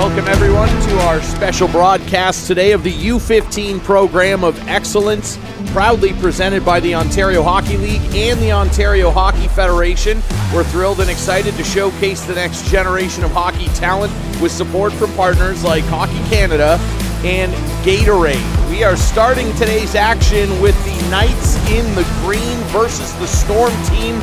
Welcome everyone to our special broadcast today of the U15 Program of Excellence, proudly presented by the Ontario Hockey League and the Ontario Hockey Federation. We're thrilled and excited to showcase the next generation of hockey talent with support from partners like Hockey Canada and Gatorade. We are starting today's action with the Knights in the green versus the Storm team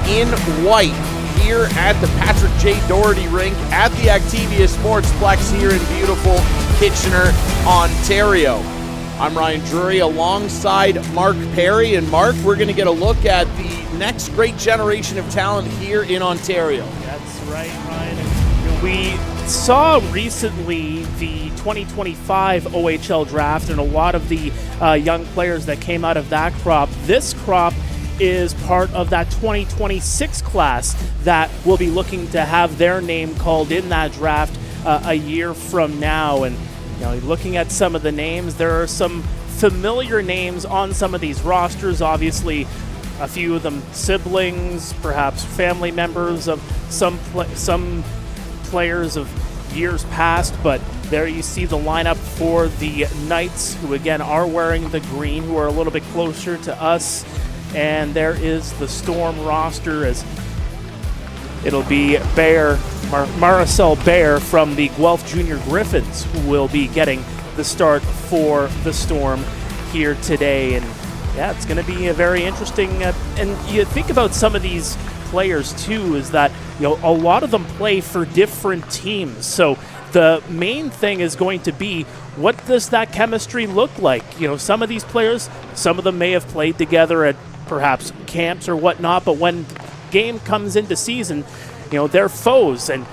in white here at the Patrick J. Doherty rink at the Activia Sportsplex here in beautiful Kitchener, Ontario. I'm Ryan Drury alongside Mark Perry. And Mark, we're going to get a look at the next great generation of talent here in Ontario. That's right, Ryan. And we saw recently the 2025 OHL draft and a lot of the young players that came out of that crop. This crop is part of that 2026 class that will be looking to have their name called in that draft a year from now. And looking at some of the names, there are some familiar names on some of these rosters. Obviously, a few of them siblings, perhaps family members of some players of years past. But there you see the lineup for the Knights, who again are wearing the green, who are a little bit closer to us. And there is the Storm roster, as it'll be Maricel Bear from the Guelph Junior Griffins who will be getting the start for the Storm here today. And yeah, it's going to be a very interesting. And you think about some of these players too, is that a lot of them play for different teams. So the main thing is going to be, what does that chemistry look like? Some of these players, some of them may have played together at perhaps camps or whatnot, but when game comes into season, they're foes. And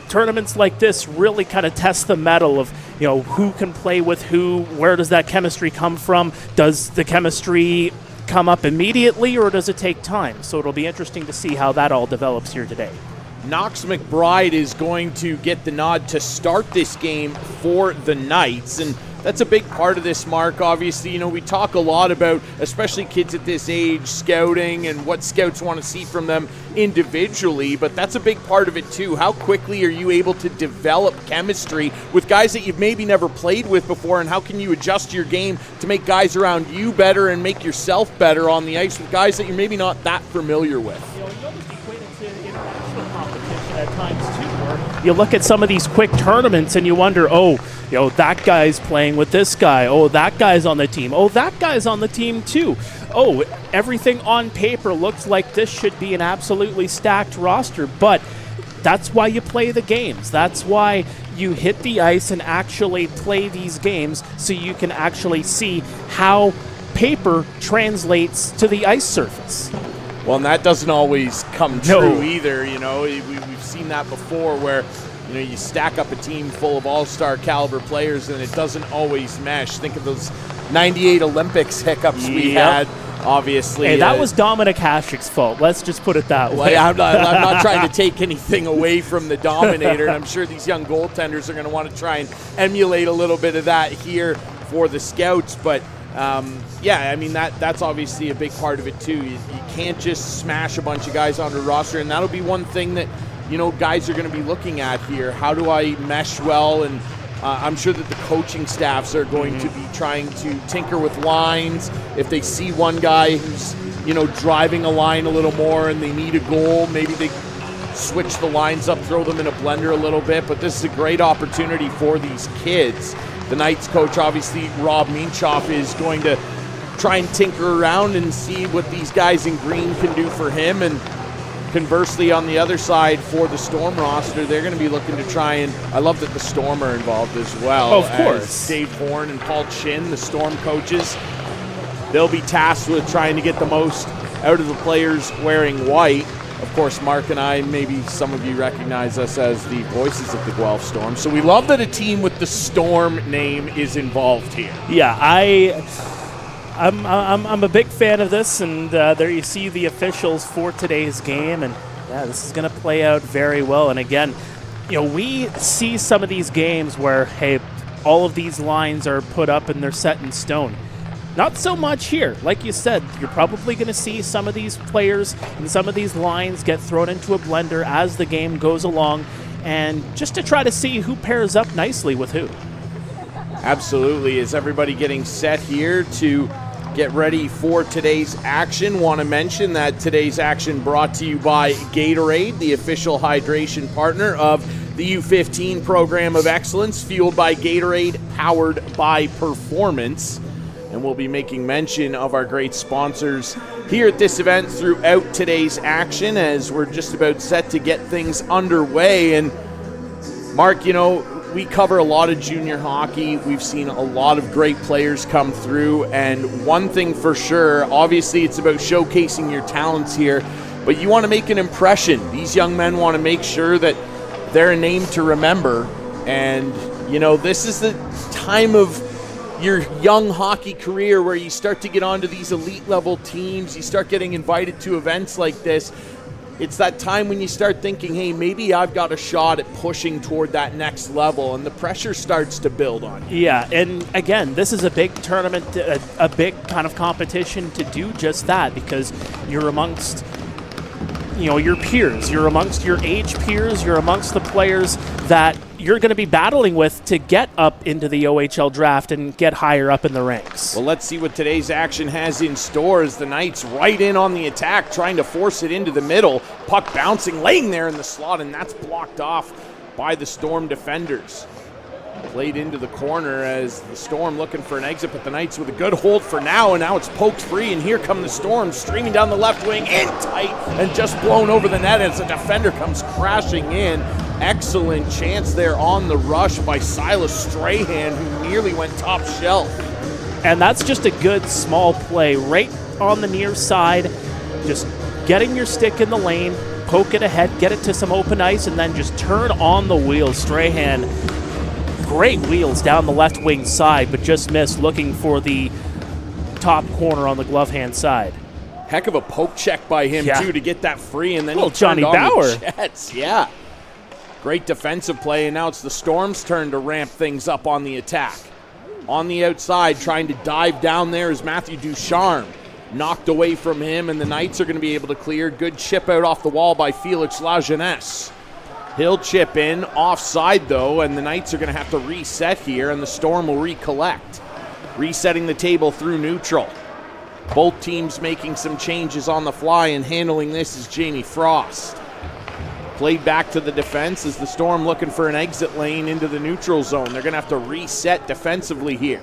tournaments like this really kind of test the mettle of who can play with who. Where does that chemistry come from? Does the chemistry come up immediately, or does it take time? So it'll be interesting to see how that all develops here today. Knox McBride is going to get the nod to start this game for the Knights, and that's a big part of this, Mark. Obviously, we talk a lot about, especially kids at this age, scouting and what scouts want to see from them individually, but that's a big part of it too. How quickly are you able to develop chemistry with guys that you've maybe never played with before, and how can you adjust your game to make guys around you better and make yourself better on the ice with guys that you're maybe not that familiar with? At times too, where you look at some of these quick tournaments and you wonder, that guy's playing with this guy. Oh, that guy's on the team. Oh, that guy's on the team too. Oh, everything on paper looks like this should be an absolutely stacked roster, but that's why you play the games. That's why you hit the ice and actually play these games, so you can actually see how paper translates to the ice surface. Well, and that doesn't always come true either. We've seen that before, where you stack up a team full of all-star caliber players and it doesn't always mesh. Think of those 98 Olympics hiccups we had, obviously. Hey, that was Dominic Hasek's fault. Let's just put it that way. I'm not trying to take anything away from the Dominator, and I'm sure these young goaltenders are going to want to try and emulate a little bit of that here for the Scouts. But that's obviously a big part of it too. You can't just smash a bunch of guys onto the roster, and that'll be one thing that guys are going to be looking at here. How do I mesh well? And I'm sure that the coaching staffs are going to be trying to tinker with lines. If they see one guy who's driving a line a little more and they need a goal, maybe they switch the lines up, throw them in a blender a little bit. But this is a great opportunity for these kids. The Knights coach, obviously, Rob Minchoff, is going to try and tinker around and see what these guys in green can do for him. And conversely, on the other side, for the Storm roster, they're going to be looking to try and, I love that the Storm are involved as well. Oh, of course. Dave Horn and Paul Chin, the Storm coaches, they'll be tasked with trying to get the most out of the players wearing white. Of course, Mark and I, maybe some of you recognize us as the voices of the Guelph Storm. So we love that a team with the Storm name is involved here. Yeah, I'm a big fan of this, and there you see the officials for today's game, and this is going to play out very well. And again, we see some of these games where, hey, all of these lines are put up and they're set in stone. Not so much here. Like you said, you're probably going to see some of these players and some of these lines get thrown into a blender as the game goes along. and just to try to see who pairs up nicely with who. Absolutely. Is everybody getting set here to get ready for today's action? Want to mention that today's action brought to you by Gatorade, the official hydration partner of the U15 Program of Excellence, fueled by Gatorade, powered by performance. And we'll be making mention of our great sponsors here at this event throughout today's action as we're just about set to get things underway. And Mark, you know, we cover a lot of junior hockey. We've seen a lot of great players come through, and one thing for sure, obviously it's about showcasing your talents here, but you want to make an impression. These young men want to make sure that they're a name to remember, and you know, this is the time of your young hockey career where you start to get onto these elite level teams, you start getting invited to events like this. It's that time when you start thinking, hey, maybe I've got a shot at pushing toward that next level, and the pressure starts to build on you. Yeah, and again, this is a big tournament, a big kind of competition to do just that, because you're amongst, you know, your peers, you're amongst your age peers, you're amongst the players that you're going to be battling with to get up into the OHL draft and get higher up in the ranks. Well, let's see what today's action has in store as the Knights right in on the attack, trying to force it into the middle. Puck bouncing, laying there in the slot, and that's blocked off by the Storm defenders. Played into the corner as the Storm looking for an exit, but the Knights with a good hold for now, and now it's poked free, and here come the Storm streaming down the left wing in tight and just blown over the net as the defender comes crashing in. Excellent chance there on the rush by Silas Strahan, who nearly went top shelf. And that's just a good small play right on the near side, just getting your stick in the lane, poke it ahead, get it to some open ice, and then just turn on the wheels. Strahan, great wheels down the left wing side, but just missed looking for the top corner on the glove hand side. Heck of a poke check by him, too, to get that free, and then little he turned Johnny on Bauer. the Jets. Yeah. Great defensive play, and now it's the Storm's turn to ramp things up on the attack. On the outside, trying to dive down there is Matthew Ducharme. Knocked away from him, and the Knights are going to be able to clear. Good chip out off the wall by Felix Lajeunesse. He'll chip in, offside though, and the Knights are going to have to reset here, and the Storm will recollect. Resetting the table through neutral. Both teams making some changes on the fly, and handling this is Jamie Frost. Played back to the defense as the Storm looking for an exit lane into the neutral zone. They're going to have to reset defensively here.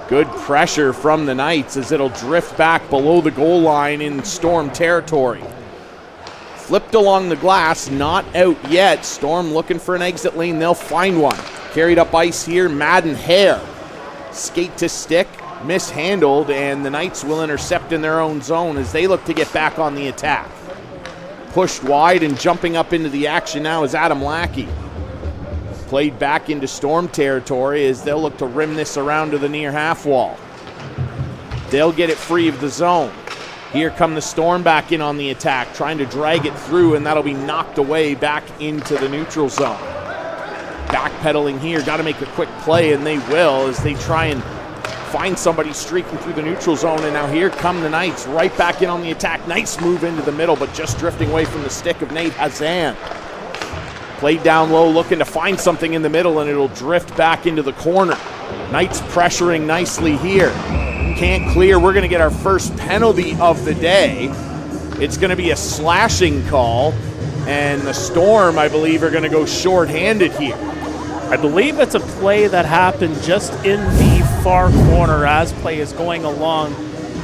Good pressure from the Knights as it'll drift back below the goal line in Storm territory. Flipped along the glass, not out yet. Storm looking for an exit lane. They'll find one. Carried up ice here, Madden Hare. Skate to stick, mishandled, and the Knights will intercept in their own zone as they look to get back on the attack. Pushed wide and jumping up into the action now is Adam Lackey. Played back into Storm territory as they'll look to rim this around to the near half wall. They'll get it free of the zone. Here come the Storm back in on the attack, trying to drag it through, and that'll be knocked away back into the neutral zone. Backpedaling here, got to make a quick play, and they will as they try and find somebody streaking through the neutral zone, and now here come the Knights right back in on the attack. Nice move into the middle, but just drifting away from the stick of Nate Hazan. Played down low, looking to find something in the middle, and it'll drift back into the corner. Knights pressuring nicely here. Can't clear. We're going to get our first penalty of the day. It's going to be a slashing call, and the Storm, I believe, are going to go shorthanded here. I believe it's a play that happened just in the far corner as play is going along.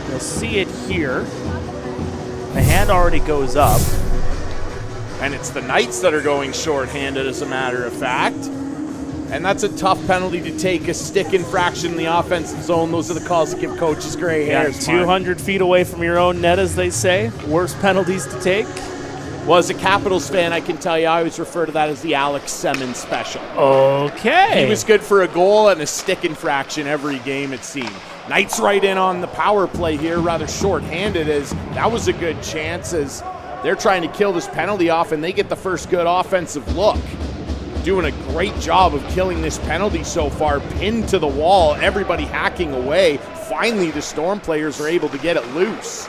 You'll see it here. The hand already goes up. And it's the Knights that are going shorthanded, as a matter of fact. And that's a tough penalty to take, a stick infraction in the offensive zone. Those are the calls that give coaches gray hairs. 200 feet away from your own net, as they say. Worst penalties to take. Well, as a Capitals fan, I can tell you I always refer to that as the Alex Semin special. Okay. He was good for a goal and a stick infraction every game, it seemed. Knights right in on the power play here, rather short-handed, as that was a good chance as they're trying to kill this penalty off, and they get the first good offensive look. Doing a great job of killing this penalty so far. Pinned to the wall, everybody hacking away. Finally, the Storm players are able to get it loose.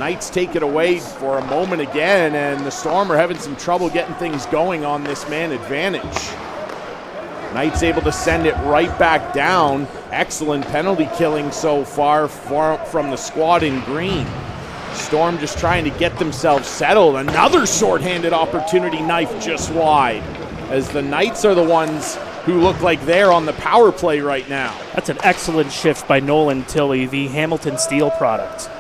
Knights take it away for a moment again, and the Storm are having some trouble getting things going on this man advantage. Knights able to send it right back down. Excellent penalty killing so far from the squad in green. Storm just trying to get themselves settled. Another shorthanded opportunity, knife just wide, as the Knights are the ones who look like they're on the power play right now. That's an excellent shift by Nolan Tilley, the Hamilton Steel product.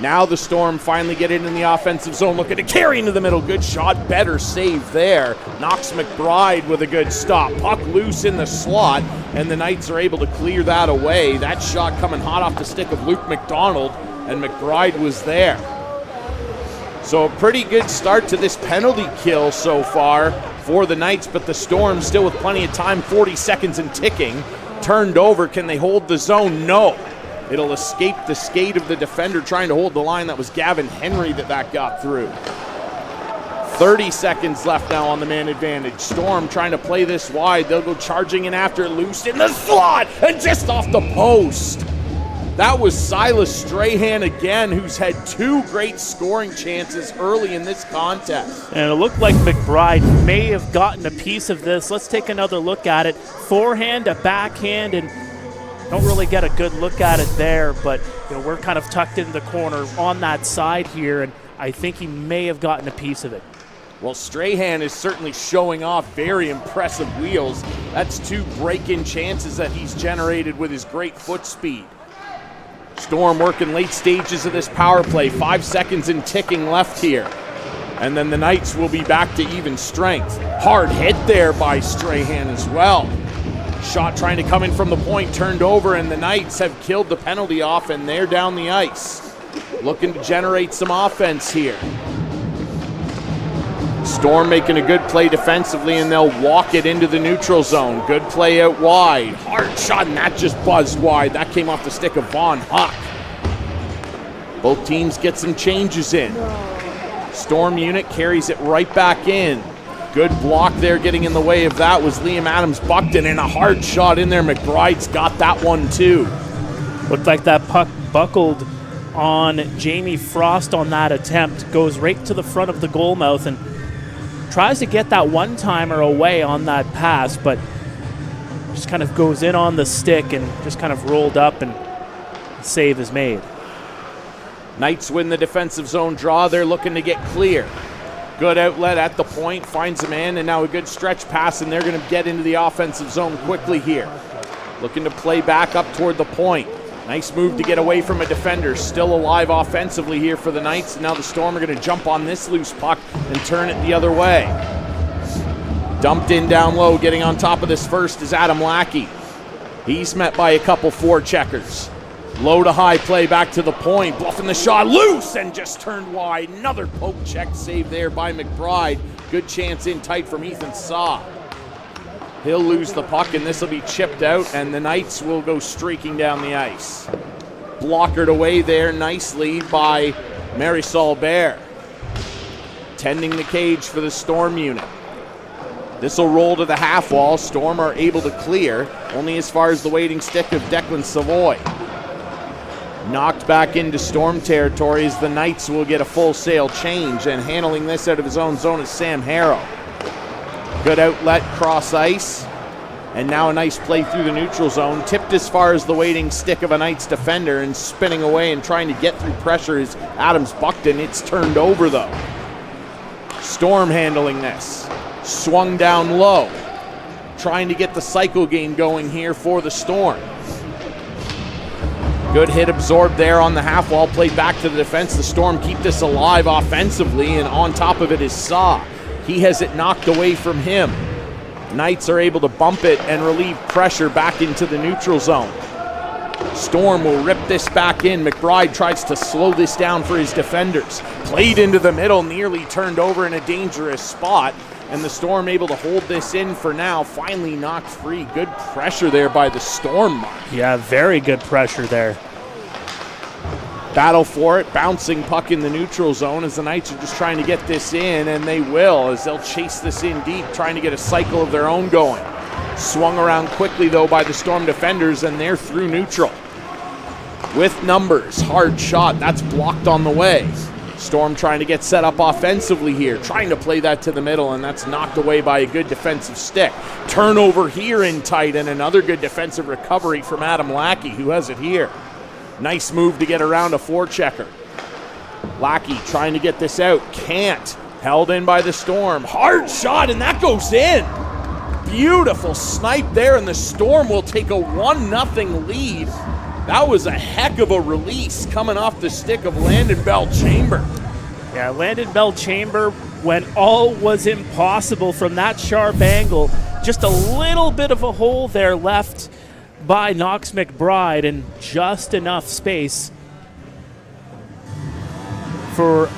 Now the Storm finally get in the offensive zone, looking to carry into the middle. Good shot, better save there. Knocks McBride with a good stop. Puck loose in the slot, and the Knights are able to clear that away. That shot coming hot off the stick of Luke McDonald, and McBride was there. So a pretty good start to this penalty kill so far for the Knights, but the Storm still with plenty of time, 40 seconds and ticking. Turned over, can they hold the zone? No. It'll escape the skate of the defender trying to hold the line. That was Gavin Henry that got through. 30 seconds left now on the man advantage. Storm trying to play this wide. They'll go charging in after it, loose in the slot and just off the post. That was Silas Strahan again, who's had 2 great scoring chances early in this contest. And it looked like McBride may have gotten a piece of this. Let's take another look at it. Forehand, a backhand, and don't really get a good look at it there, but we're kind of tucked in the corner on that side here, and I think he may have gotten a piece of it. Well, Strahan is certainly showing off very impressive wheels. That's 2 break-in chances that he's generated with his great foot speed. Storm working late stages of this power play. 5 seconds and ticking left here. And then the Knights will be back to even strength. Hard hit there by Strahan as well. Shot trying to come in from the point, turned over, and the Knights have killed the penalty off, and they're down the ice. Looking to generate some offense here. Storm making a good play defensively, and they'll walk it into the neutral zone. Good play out wide. Hard shot, and that just buzzed wide. That came off the stick of Von Huck. Both teams get some changes in. Storm unit carries it right back in. Good block there, getting in the way of that was Liam Adams-Buckton, and a hard shot in there. McBride's got that one too. Looked like that puck buckled on Jamie Frost on that attempt. Goes right to the front of the goal mouth and tries to get that one-timer away on that pass, but just kind of goes in on the stick and just kind of rolled up, and the save is made. Knights win the defensive zone draw. They're looking to get clear. Good outlet at the point, finds a man, and now a good stretch pass, and they're going to get into the offensive zone quickly here. Looking to play back up toward the point. Nice move to get away from a defender. Still alive offensively here for the Knights. Now the Storm are going to jump on this loose puck and turn it the other way. Dumped in down low, getting on top of this first is Adam Lackey. He's met by a couple forecheckers. Low to high play back to the point, bluffing the shot loose and just turned wide. Another poke check save there by McBride. Good chance in tight from Ethan Saw. He'll lose the puck, and this will be chipped out, and the Knights will go streaking down the ice. Blockered away there nicely by Marisol Bear. Tending the cage for the Storm unit. This will roll to the half wall. Storm are able to clear, only as far as the waiting stick of Declan Savoy. Knocked back into Storm territory as the Knights will get a full sail change, and handling this out of his own zone is Sam Harrow. Good outlet, cross ice, and now a nice play through the neutral zone. Tipped as far as the waiting stick of a Knights defender, and spinning away and trying to get through pressure is Adams-Buckton. It's turned over though. Storm handling this. Swung down low. Trying to get the cycle game going here for the Storm. Good hit absorbed there on the half wall, played back to the defense. The Storm keep this alive offensively, and on top of it is Saw. He has it knocked away from him. Knights are able to bump it and relieve pressure back into the neutral zone. Storm will rip this back in. McBride tries to slow this down for his defenders. Played into the middle, nearly turned over in a dangerous spot, and the Storm able to hold this in for now. Finally knocked free. Good pressure there by the Storm, Mark. Yeah, very good pressure there. Battle for it, bouncing puck in the neutral zone as the Knights are just trying to get this in, and they will as they'll chase this in deep, trying to get a cycle of their own going. Swung around quickly though by the Storm defenders, and they're through neutral. with numbers. Hard shot, that's blocked on the way. Storm trying to get set up offensively here, trying to play that to the middle, and that's knocked away by a good defensive stick. Turnover here in tight, and another good defensive recovery from Adam Lackey, who has it here. Nice move to get around a forechecker. Lackey trying to get this out, can't. Held in by the Storm. Hard shot, and that goes in. Beautiful snipe there, and the Storm will take a 1-0 lead. That was a heck of a release coming off the stick of Landon Bell-Chamber. Yeah, Landon Bell-Chamber, when all was impossible from that sharp angle, just a little bit of a hole there left by Knox McBride, and just enough space for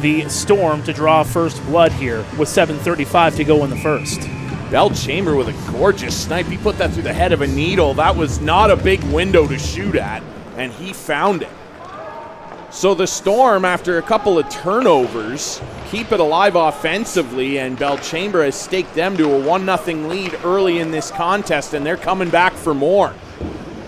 the Storm to draw first blood here with 7:35 to go in the first. Bell-Chamber with a gorgeous snipe. He put that through the head of a needle. That was not a big window to shoot at, and he found it. So the Storm, after a couple of turnovers, keep it alive offensively, and Bell-Chamber has staked them to a 1-0 lead early in this contest, and they're coming back for more.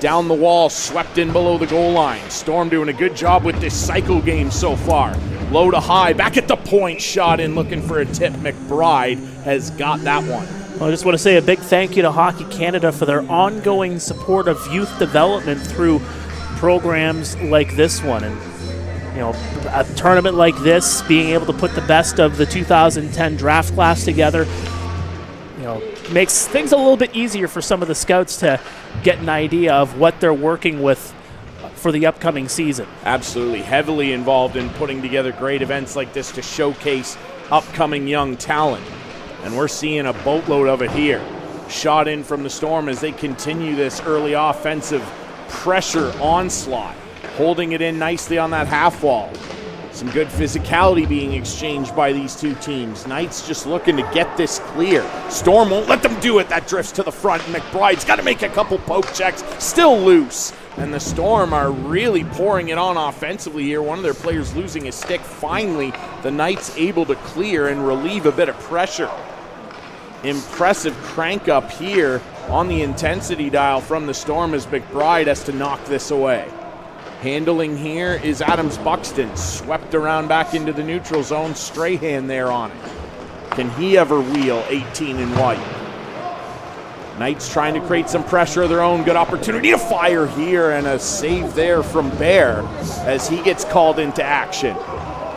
Down the wall, swept in below the goal line. Storm doing a good job with this cycle game so far. Low to high, back at the point, shot in, looking for a tip. McBride has got that one. Well, I just want to say a big thank you to Hockey Canada for their ongoing support of youth development through programs like this one. And, you know, a tournament like this, being able to put the best of the 2010 draft class together, you know, makes things a little bit easier for some of the scouts to get an idea of what they're working with for the upcoming season. Absolutely. Heavily involved in putting together great events like this to showcase upcoming young talent. And we're seeing a boatload of it here. Shot in from the Storm as they continue this early offensive pressure onslaught. Holding it in nicely on that half wall. Some good physicality being exchanged by these two teams. Knights just looking to get this clear. Storm won't let them do it. That drifts to the front. McBride's got to make a couple poke checks. Still loose. And the Storm are really pouring it on offensively here. One of their players losing his stick. Finally, the Knights able to clear and relieve a bit of pressure. Impressive crank up here on the intensity dial from the Storm as McBride has to knock this away. Handling here is Adams Buxton. Swept around back into the neutral zone. Strahan there on it. Can he ever wheel 18 in white? Knights trying to create some pressure of their own. Good opportunity to fire here, and a save there from Bear as he gets called into action.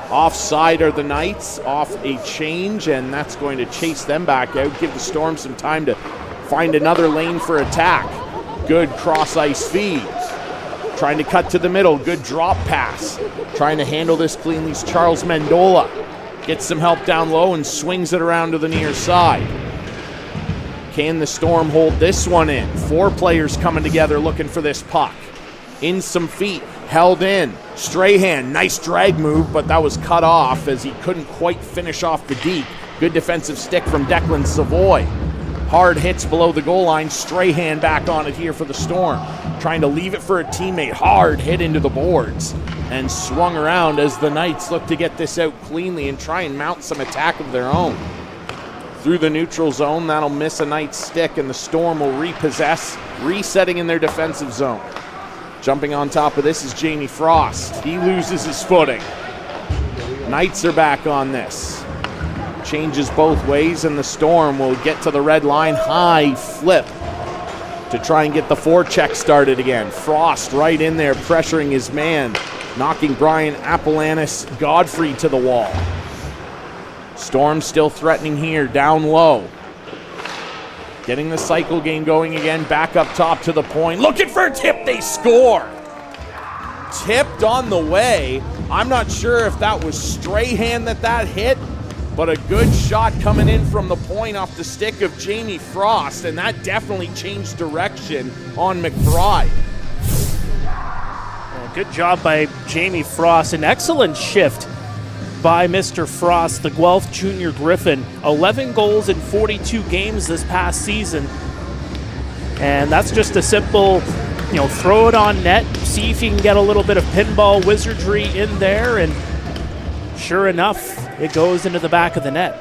Offside are the Knights, off a change, and that's going to chase them back out, give the Storm some time to find another lane for attack. Good cross-ice feed. Trying to cut to the middle, good drop pass. Trying to handle this cleanly is Charles Mendola. Gets some help down low and swings it around to the near side. Can the Storm hold this one in? 4 players coming together looking for this puck. In some feet, held in. Strahan, nice drag move, but that was cut off as he couldn't quite finish off the deke. Good defensive stick from Declan Savoy. Hard hits below the goal line. Strahan back on it here for the Storm. Trying to leave it for a teammate. Hard hit into the boards and swung around as the Knights look to get this out cleanly and try and mount some attack of their own. Through the neutral zone, that'll miss a Knights stick, and the Storm will repossess, resetting in their defensive zone. Jumping on top of this is Jamie Frost. He loses his footing. Knights are back on this. Changes both ways, and the Storm will get to the red line. High flip to try and get the forecheck started again. Frost right in there pressuring his man, knocking Brian Apollanis Godfrey to the wall. Storm still threatening here, down low. Getting the cycle game going again, back up top to the point. Looking for a tip, they score! Tipped on the way. I'm not sure if that was Strahan that hit, but a good shot coming in from the point off the stick of Jamie Frost, and that definitely changed direction on McBride. Good job by Jamie Frost. An excellent shift by Mr. Frost, the Guelph Junior Griffin. 11 goals in 42 games this past season. And that's just a simple, throw it on net, see if you can get a little bit of pinball wizardry in there, and sure enough, it goes into the back of the net.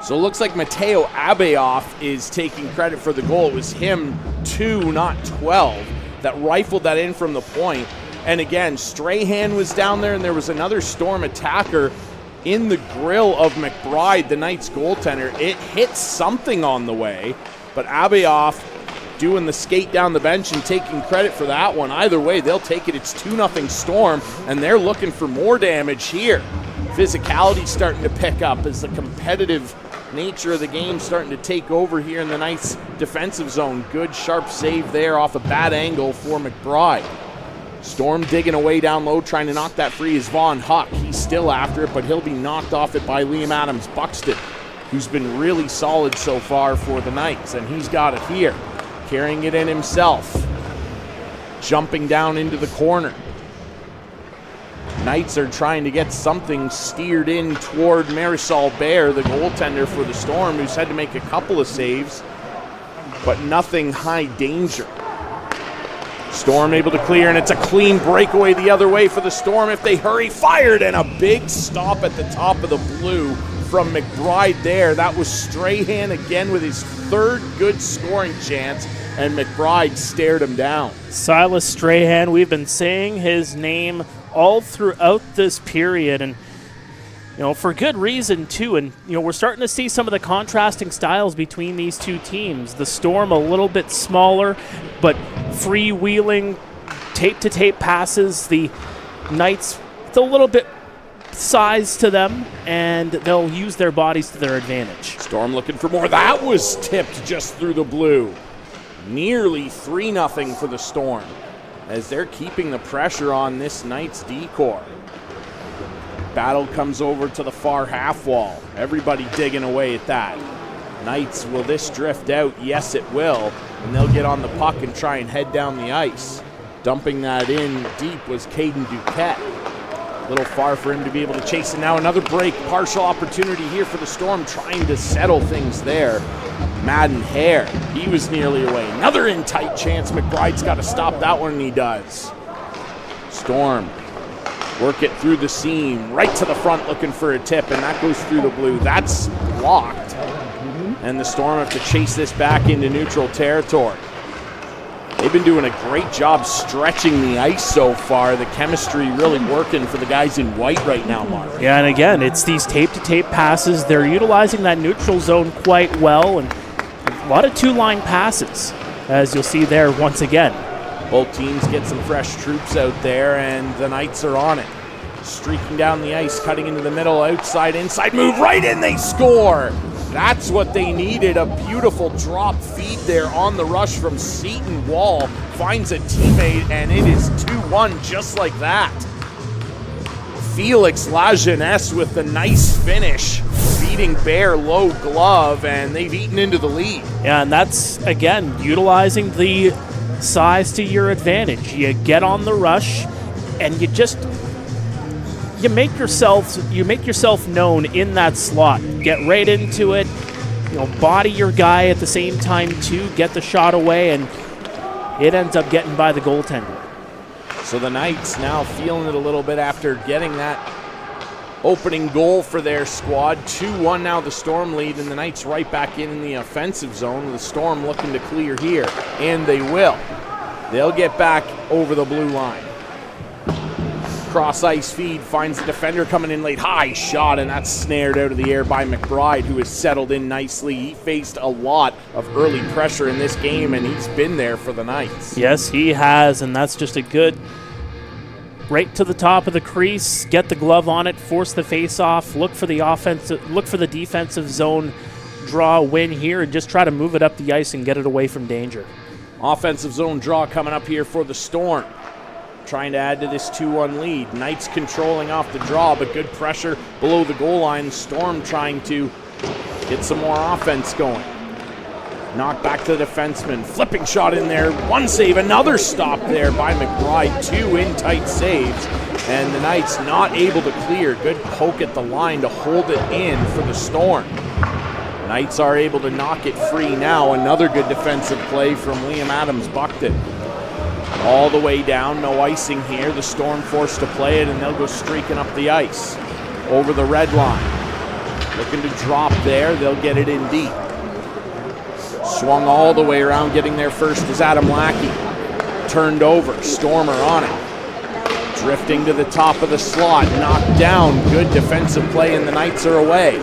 So it looks like Mateo Abeoff is taking credit for the goal. It was him 2, not 12. that rifled that in from the point. And again, Strahan was down there, and there was another Storm attacker in the grill of McBride, the Knights goaltender. It hit something on the way, but Abayoff doing the skate down the bench and taking credit for that one. Either way, they'll take it. It's 2-0 Storm, and they're looking for more damage here. Physicality starting to pick up as the competitive nature of the game starting to take over here in the Knights defensive zone. Good sharp save there off a bad angle for McBride. Storm digging away down low, trying to knock that free is Vaughn Huck. He's still after it, but he'll be knocked off it by Liam Adams Buxton, who's been really solid so far for the Knights, and he's got it here. Carrying it in himself. Jumping down into the corner. Knights are trying to get something steered in toward Marisol Bear, the goaltender for the Storm, who's had to make a couple of saves, but nothing high danger. Storm able to clear, and it's a clean breakaway the other way for the Storm if they hurry. Fired, and a big stop at the top of the blue from McBride there. That was Strahan again with his third good scoring chance, and McBride stared him down. Silas Strahan, we've been saying his name all throughout this period, and for good reason too. And we're starting to see some of the contrasting styles between these two teams. The Storm a little bit smaller, but freewheeling, tape-to-tape passes. The Knights, it's a little bit size to them, and they'll use their bodies to their advantage. Storm looking for more. That was tipped just through the blue. Nearly 3-0 for the Storm, as they're keeping the pressure on this Knights D-core. Battle comes over to the far half wall. Everybody digging away at that. Knights, will this drift out? Yes, it will. And they'll get on the puck and try and head down the ice. Dumping that in deep was Caden Duquette. A little far for him to be able to chase it. Now another break. Partial opportunity here for the Storm, trying to settle things there. Madden Hare, he was nearly away. Another in-tight chance. McBride's got to stop that one, and he does. Storm work it through the seam, right to the front looking for a tip, and that goes through the blue. That's blocked. And the Storm have to chase this back into neutral territory. They've been doing a great job stretching the ice so far. The chemistry really working for the guys in white right now, Mark. Yeah, and again, it's these tape-to-tape passes. They're utilizing that neutral zone quite well, and a lot of two-line passes, as you'll see there once again. Both teams get some fresh troops out there, and the Knights are on it. Streaking down the ice, cutting into the middle, outside, inside, move right in, they score! That's what they needed, a beautiful drop feed there on the rush from Seton Wall. Finds a teammate, and it is 2-1 just like that. Felix Lajeunesse with the nice finish, beating Bear low glove, and they've eaten into the lead. Yeah, and that's, again, utilizing the size to your advantage. You get on the rush, and you make yourself known in that slot. Get right into it, body your guy at the same time too, get the shot away, and it ends up getting by the goaltender. So the Knights now feeling it a little bit after getting that opening goal for their squad. 2-1 now the Storm lead, and the Knights right back in the offensive zone. The Storm looking to clear here, and they will. They'll get back over the blue line. Cross ice feed, finds the defender coming in late. High shot, and that's snared out of the air by McBride, who has settled in nicely. He faced a lot of early pressure in this game, and he's been there for the Knights. Yes, he has, and that's just a good right to the top of the crease, get the glove on it, force the face-off, look for the defensive zone draw win here, and just try to move it up the ice and get it away from danger. Offensive zone draw coming up here for the Storm, trying to add to this 2-1 lead. Knights controlling off the draw, but good pressure below the goal line. Storm trying to get some more offense going. Knocked back to the defenseman. Flipping shot in there. One save. Another stop there by McBride. Two in-tight saves. And the Knights not able to clear. Good poke at the line to hold it in for the Storm. Knights are able to knock it free now. Another good defensive play from Liam Adams Buxton. All the way down. No icing here. The Storm forced to play it, and they'll go streaking up the ice. Over the red line. Looking to drop there. They'll get it in deep. Swung all the way around, getting there first is Adam Lackey. turned over. Stormer on it. Drifting to the top of the slot. Knocked down. Good defensive play, and the Knights are away.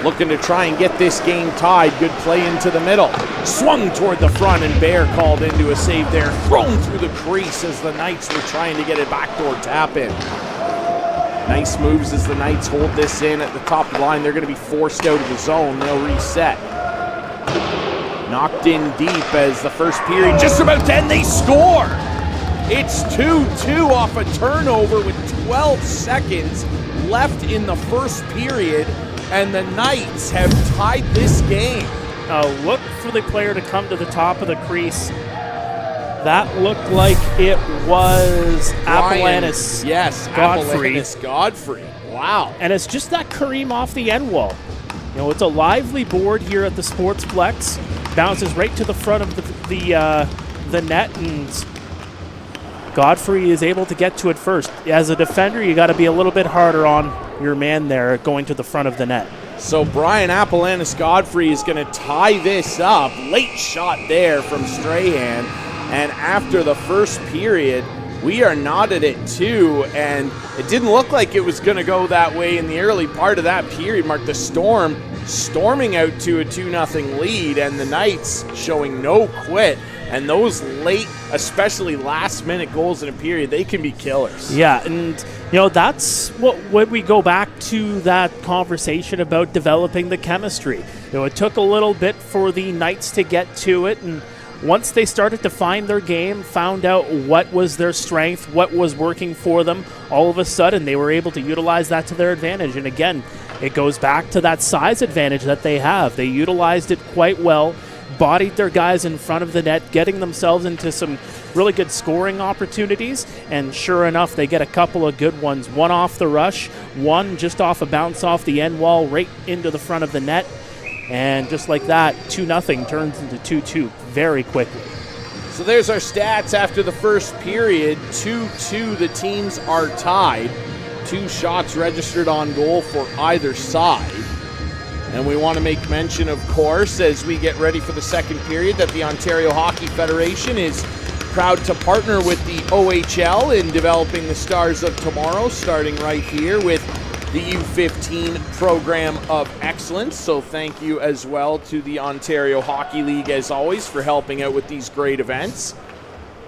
Looking to try and get this game tied. Good play into the middle. Swung toward the front, and Bear called into a save there. Thrown through the crease as the Knights were trying to get a backdoor tap in. Nice moves as the Knights hold this in at the top of the line. They're going to be forced out of the zone. They'll reset. Knocked in deep as the first period just about to end. They score! It's 2-2 off a turnover with 12 seconds left in the first period, and the Knights have tied this game. Look for the player to come to the top of the crease. That looked like it was Appalanis. Yes, Appalanis Godfrey. Wow. And it's just that Kareem off the end wall. You know, it's a lively board here at the Sportsplex. Bounces right to the front of the net, and Godfrey is able to get to it first. As a defender, you got to be a little bit harder on your man there going to the front of the net. So Brian Appalanis Godfrey is going to tie this up. Late shot there from Strahan. And after the first period, we are knotted at 2, and it didn't look like it was going to go that way in the early part of that period. Mark, the Storm storming out to a 2-0 lead, and the Knights showing no quit. And those late, especially last-minute goals in a period, they can be killers. Yeah, and you know, that's when we go back to that conversation about developing the chemistry. You know, it took a little bit for the Knights to get to it, and once they started to find their game, found out what was their strength, what was working for them, all of a sudden they were able to utilize that to their advantage. And again, it goes back to that size advantage that they have. They utilized it quite well, bodied their guys in front of the net, getting themselves into some really good scoring opportunities, and sure enough, they get a couple of good ones. One off the rush, one just off a bounce off the end wall right into the front of the net. And just like that, 2-0 turns into 2-2 very quickly. So there's our stats after the first period. 2-2, the teams are tied. 2 shots registered on goal for either side. And we want to make mention, of course, as we get ready for the second period, that the Ontario Hockey Federation is proud to partner with the OHL in developing the stars of tomorrow, starting right here with the U15 Program of Excellence. So thank you as well to the Ontario Hockey League, as always, for helping out with these great events.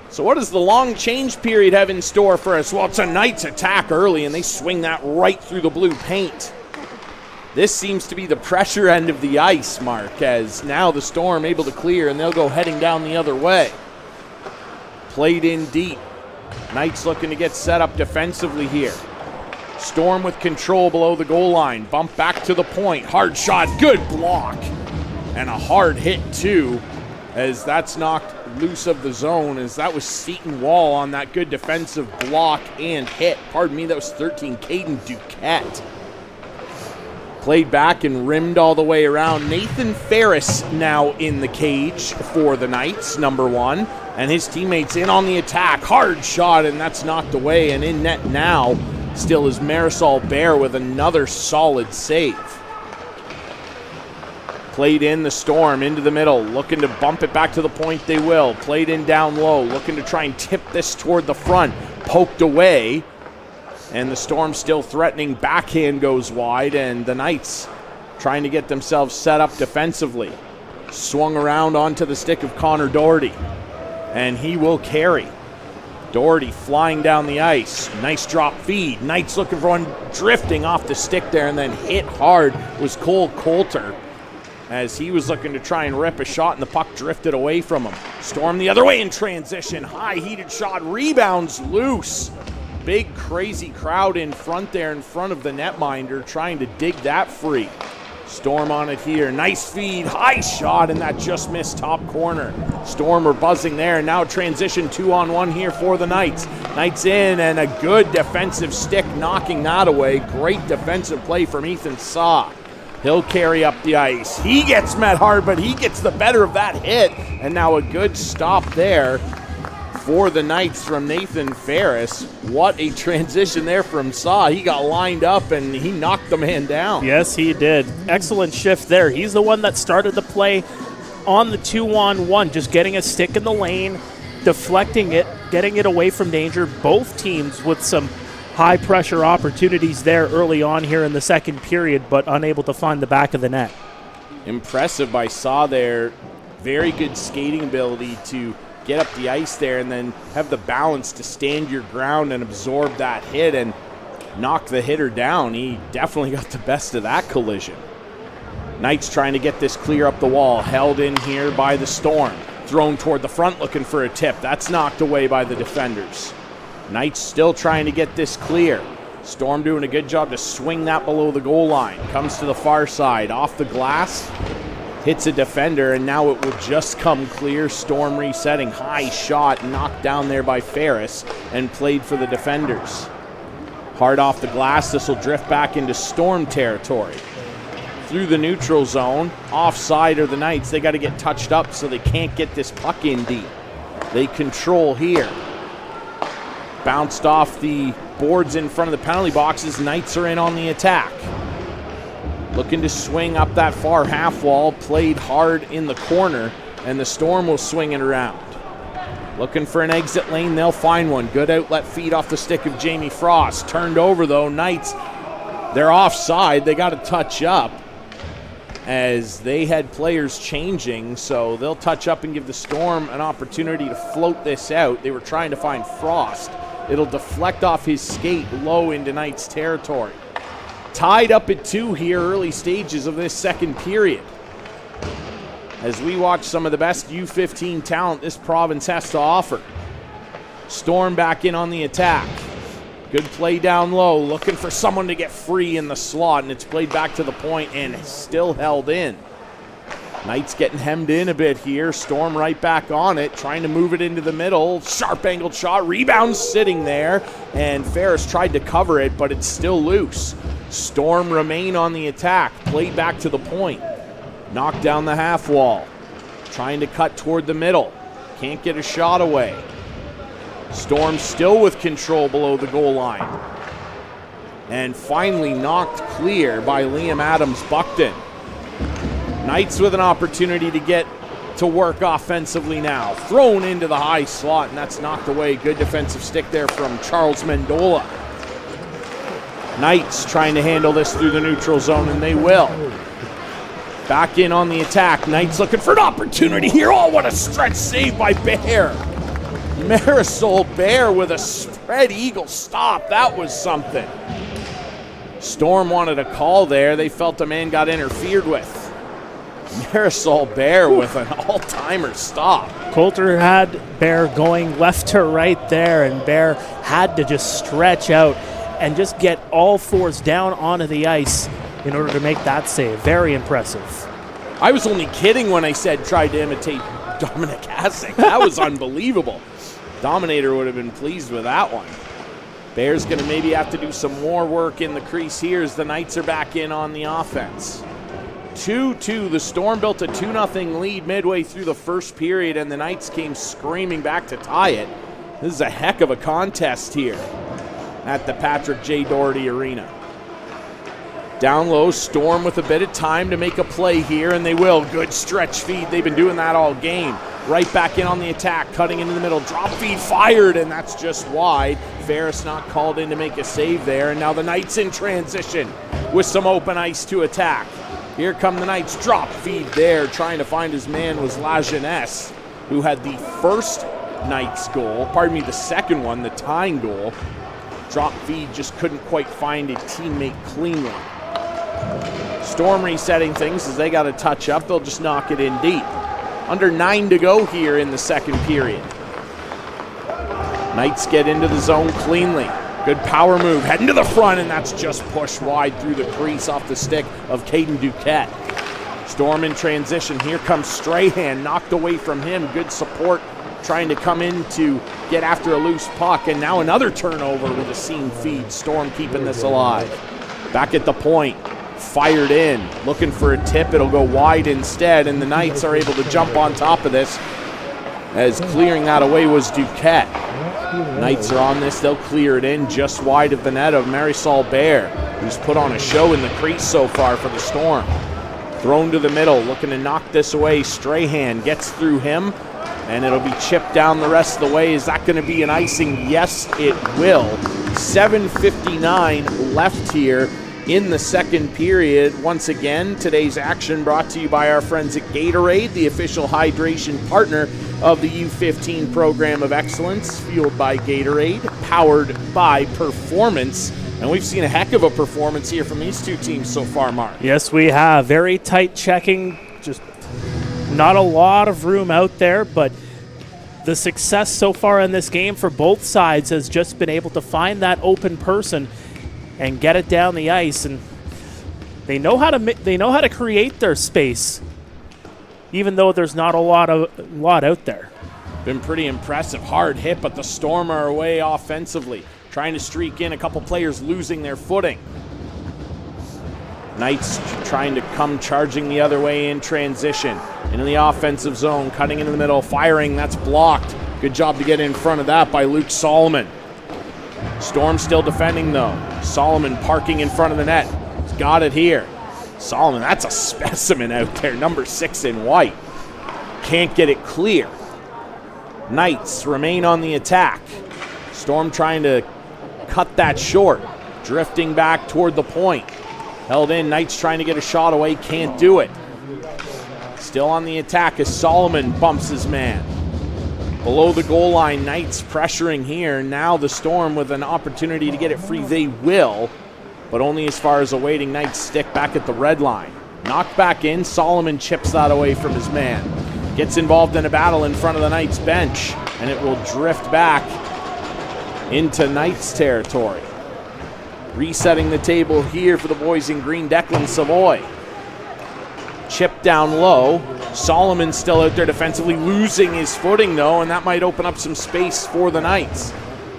So what does the long change period have in store for us? Well, it's a Knights attack early, and they swing that right through the blue paint. This seems to be the pressure end of the ice, Mark, as now the Storm able to clear, and they'll go heading down the other way. Played in deep. Knights looking to get set up defensively here. Storm with control below the goal line. Bump back to the point. Hard shot. Good block. And a hard hit, too, as that's knocked loose of the zone, as that was Seton Wall on that good defensive block and hit. Pardon me, that was 13, Caden Duquette. Played back and rimmed all the way around. Nathan Ferris now in the cage for the Knights, number 1. And his teammates in on the attack. Hard shot, and that's knocked away. And in net now still is Marisol Bear with another solid save. Played in the Storm into the middle, looking to bump it back to the point. They will. Played in down low, looking to try and tip this toward the front. Poked away, and the Storm still threatening. Backhand goes wide, and the Knights trying to get themselves set up defensively. Swung around onto the stick of Connor Doherty, and he will carry. Doherty flying down the ice. Nice drop feed. Knights looking for one, drifting off the stick there, and then hit hard was Cole Coulter, as he was looking to try and rip a shot, and the puck drifted away from him. Storm the other way in transition. High heated shot. Rebounds loose. Big crazy crowd in front there, in front of the netminder, trying to dig that free. Storm on it here. Nice feed. High shot, and that just missed top corner. Storm are buzzing there. Now transition 2-on-1 here for the Knights. Knights in, and a good defensive stick knocking that away. Great defensive play from Ethan Saw. He'll carry up the ice. He gets met hard, but he gets the better of that hit. And now a good stop there for the Knights from Nathan Ferris. What a transition there from Saw. He got lined up and he knocked the man down. Yes, he did. Excellent shift there. He's the one that started the play on the 2-on-1, just getting a stick in the lane, deflecting it, getting it away from danger. Both teams with some high pressure opportunities there early on here in the second period, but unable to find the back of the net. Impressive by Saw there. Very good skating ability to get up the ice there and then have the balance to stand your ground and absorb that hit and knock the hitter down. He definitely got the best of that collision. Knights trying to get this clear up the wall. Held in here by the Storm. Thrown toward the front looking for a tip. That's knocked away by the defenders. Knights still trying to get this clear. Storm doing a good job to swing that below the goal line. Comes to the far side. Off the glass. Hits a defender, and now it will just come clear. Storm resetting. High shot knocked down there by Ferris and played for the defenders. Hard off the glass. This will drift back into Storm territory. Through the neutral zone. Offside are the Knights. They got to get touched up so they can't get this puck in deep. They control here. Bounced off the boards in front of the penalty boxes. Knights are in on the attack. Looking to swing up that far half wall. Played hard in the corner, and the Storm will swing it around. Looking for an exit lane. They'll find one. Good outlet feed off the stick of Jamie Frost. Turned over, though. Knights, they're offside. They got to touch up as they had players changing, so they'll touch up and give the Storm an opportunity to float this out. They were trying to find Frost. It'll deflect off his skate low into Knights territory. Tied up at 2 here, early stages of this second period. As we watch some of the best U15 talent this province has to offer. Storm back in on the attack. Good play down low, looking for someone to get free in the slot, and it's played back to the point and still held in. Knights getting hemmed in a bit here. Storm right back on it, trying to move it into the middle. Sharp angled shot, rebound sitting there, and Ferris tried to cover it, but it's still loose. Storm remain on the attack, played back to the point. Knocked down the half wall, trying to cut toward the middle. Can't get a shot away. Storm still with control below the goal line. And finally knocked clear by Liam Adams-Buckton. Knights with an opportunity to get to work offensively now. Thrown into the high slot, and that's knocked away. Good defensive stick there from Charles Mendola. Knights trying to handle this through the neutral zone, and they will. Back in on the attack. Knights looking for an opportunity here. Oh, what a stretch save by Bear. Marisol Bear with a spread eagle stop. That was something. Storm wanted a call there. They felt a man got interfered with. Marisol Bear with an all-timer stop. Coulter had Bear going left to right there, and Bear had to just stretch out and just get all fours down onto the ice in order to make that save. Very impressive. I was only kidding when I said tried to imitate Dominic Hasek. That was unbelievable. Dominator would have been pleased with that one. Bear's going to maybe have to do some more work in the crease here as the Knights are back in on the offense. 2-2. The Storm built a 2-0 lead midway through the first period, and the Knights came screaming back to tie it. This is a heck of a contest here at the Patrick J. Doherty Arena. Down low, Storm with a bit of time to make a play here, and they will. Good stretch feed. They've been doing that all game. Right back in on the attack, cutting into the middle. Drop feed fired, and that's just wide. Ferris not called in to make a save there, and now the Knights in transition with some open ice to attack. Here come the Knights. Drop feed there. Trying to find his man was La Jeunesse, who had the first Knights goal. Pardon me, the second one, the tying goal. Drop feed just couldn't quite find a teammate cleanly. Storm resetting things as they got to touch up. They'll just knock it in deep. Under 9 to go here in the second period. Knights get into the zone cleanly. Good power move, heading to the front, and that's just pushed wide through the crease off the stick of Caden Duquette. Storm in transition. Here comes Strahan, knocked away from him. Good support, trying to come in to get after a loose puck, and now another turnover with a seam feed. Storm keeping this alive. Back at the point, fired in, looking for a tip. It'll go wide instead, and the Knights are able to jump on top of this as clearing that away was Duquette. Knights are on this. They'll clear it in just wide of the net of Marisol Bear, who's put on a show in the crease so far for the Storm. Thrown to the middle, looking to knock this away. Strahan gets through him, and it'll be chipped down the rest of the way. Is that going to be an icing? Yes, it will. 7:59 left here in the second period. Once again, today's action brought to you by our friends at Gatorade, the official hydration partner of the U15 Program of Excellence, fueled by Gatorade, powered by performance. And we've seen a heck of a performance here from these two teams so far, Mark. Yes, we have. Very tight checking, just not a lot of room out there, but the success so far in this game for both sides has just been able to find that open person and get it down the ice, and they know how to create their space, even though there's not a lot out there. Been pretty impressive. Hard hit, but the Storm are away offensively, trying to streak in. A couple players losing their footing. Knights trying to come charging the other way in transition. Into the offensive zone, cutting into the middle, firing, that's blocked. Good job to get in front of that by Luke Solomon. Storm still defending though. Solomon parking in front of the net. He's got it here. Solomon, that's a specimen out there, number 6 in white. Can't get it clear. Knights remain on the attack. Storm trying to cut that short. Drifting back toward the point. Held in, Knights trying to get a shot away, can't do it. Still on the attack as Solomon bumps his man. Below the goal line, Knights pressuring here. Now the Storm with an opportunity to get it free. They will, but only as far as awaiting Knights stick back at the red line. Knocked back in, Solomon chips that away from his man. Gets involved in a battle in front of the Knights bench, and it will drift back into Knights territory. Resetting the table here for the boys in green, Declan Savoy. Chip down low. Solomon still out there defensively, losing his footing though, and that might open up some space for the Knights.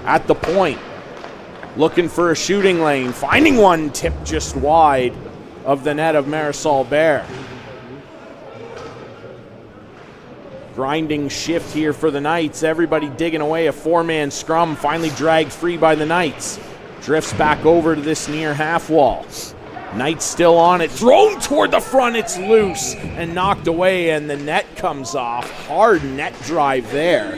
At the point, looking for a shooting lane, finding one, tipped just wide of the net of Marisol Bear. Grinding shift here for the Knights. Everybody digging away. A 4-man scrum, finally dragged free by the Knights. Drifts back over to this near half wall. Knights still on it. Thrown toward the front. It's loose and knocked away, and the net comes off. Hard net drive there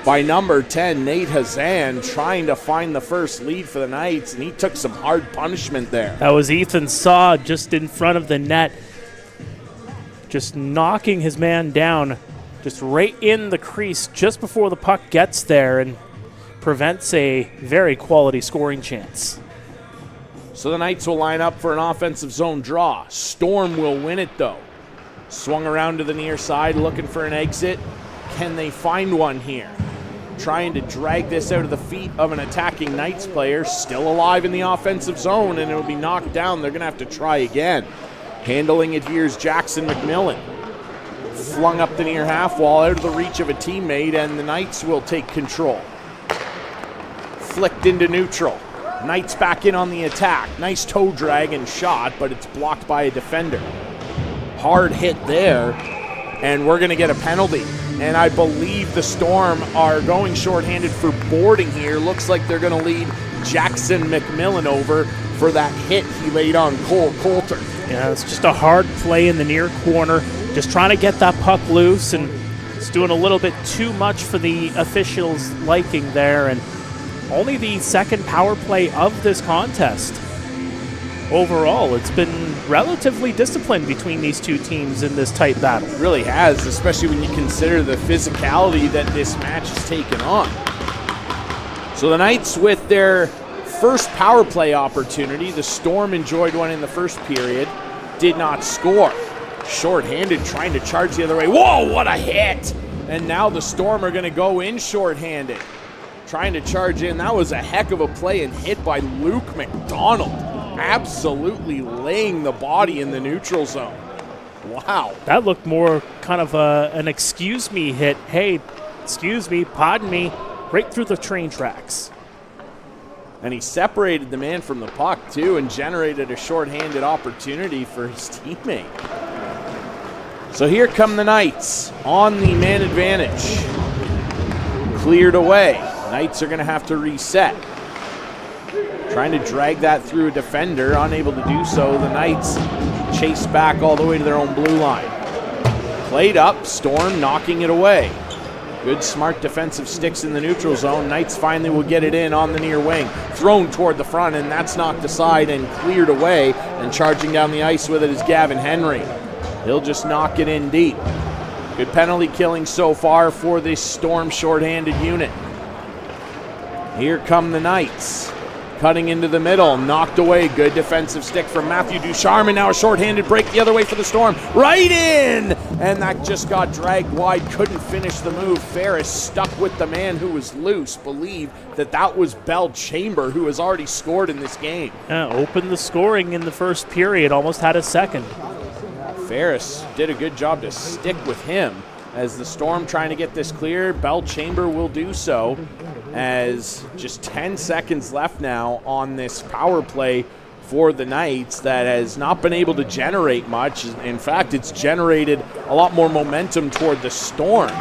by number 10, Nate Hazan, trying to find the first lead for the Knights, and he took some hard punishment there. That was Ethan Saw just in front of the net, just knocking his man down, just right in the crease just before the puck gets there, and prevents a very quality scoring chance. So the Knights will line up for an offensive zone draw. Storm will win it though. Swung around to the near side, looking for an exit. Can they find one here? Trying to drag this out of the feet of an attacking Knights player. Still alive in the offensive zone, and it'll be knocked down. They're going to have to try again. Handling it here is Jackson McMillan. Flung up the near half wall, out of the reach of a teammate, and the Knights will take control. Flicked into neutral. Knights back in on the attack. Nice toe drag and shot, but it's blocked by a defender. Hard hit there, and we're going to get a penalty. And I believe the Storm are going shorthanded for boarding here. Looks like they're going to lead Jackson McMillan over for that hit he laid on Cole Coulter. Yeah, it's just a hard play in the near corner. Just trying to get that puck loose, and it's doing a little bit too much for the officials' liking there, and only the second power play of this contest. Overall, it's been relatively disciplined between these two teams in this tight battle. It really has, especially when you consider the physicality that this match has taken on. So the Knights with their first power play opportunity. The Storm enjoyed one in the first period, did not score. Short-handed, trying to charge the other way. Whoa, what a hit! And now the Storm are going to go in short-handed, trying to charge in. That was a heck of a play and hit by Luke McDonald. Absolutely laying the body in the neutral zone. Wow. That looked more kind of an excuse me hit. Hey, excuse me, pardon me, right through the train tracks. And he separated the man from the puck, too, and generated a shorthanded opportunity for his teammate. So here come the Knights on the man advantage. Cleared away. Knights are going to have to reset. Trying to drag that through a defender, unable to do so. The Knights chase back all the way to their own blue line. Played up, Storm knocking it away. Good, smart defensive sticks in the neutral zone. Knights finally will get it in on the near wing. Thrown toward the front, and that's knocked aside and cleared away. And charging down the ice with it is Gavin Henry. He'll just knock it in deep. Good penalty killing so far for this Storm shorthanded unit. Here come the Knights. Cutting into the middle, knocked away. Good defensive stick from Matthew Ducharme, and now a shorthanded break the other way for the Storm. Right in! And that just got dragged wide, couldn't finish the move. Ferris stuck with the man who was loose. Believe that was Bell Chamber, who has already scored in this game. Opened the scoring in the first period, almost had a second. Ferris did a good job to stick with him. As the Storm trying to get this clear, Bell Chamber will do so. As just 10 seconds left now on this power play for the Knights that has not been able to generate much. In fact, it's generated a lot more momentum toward the Storm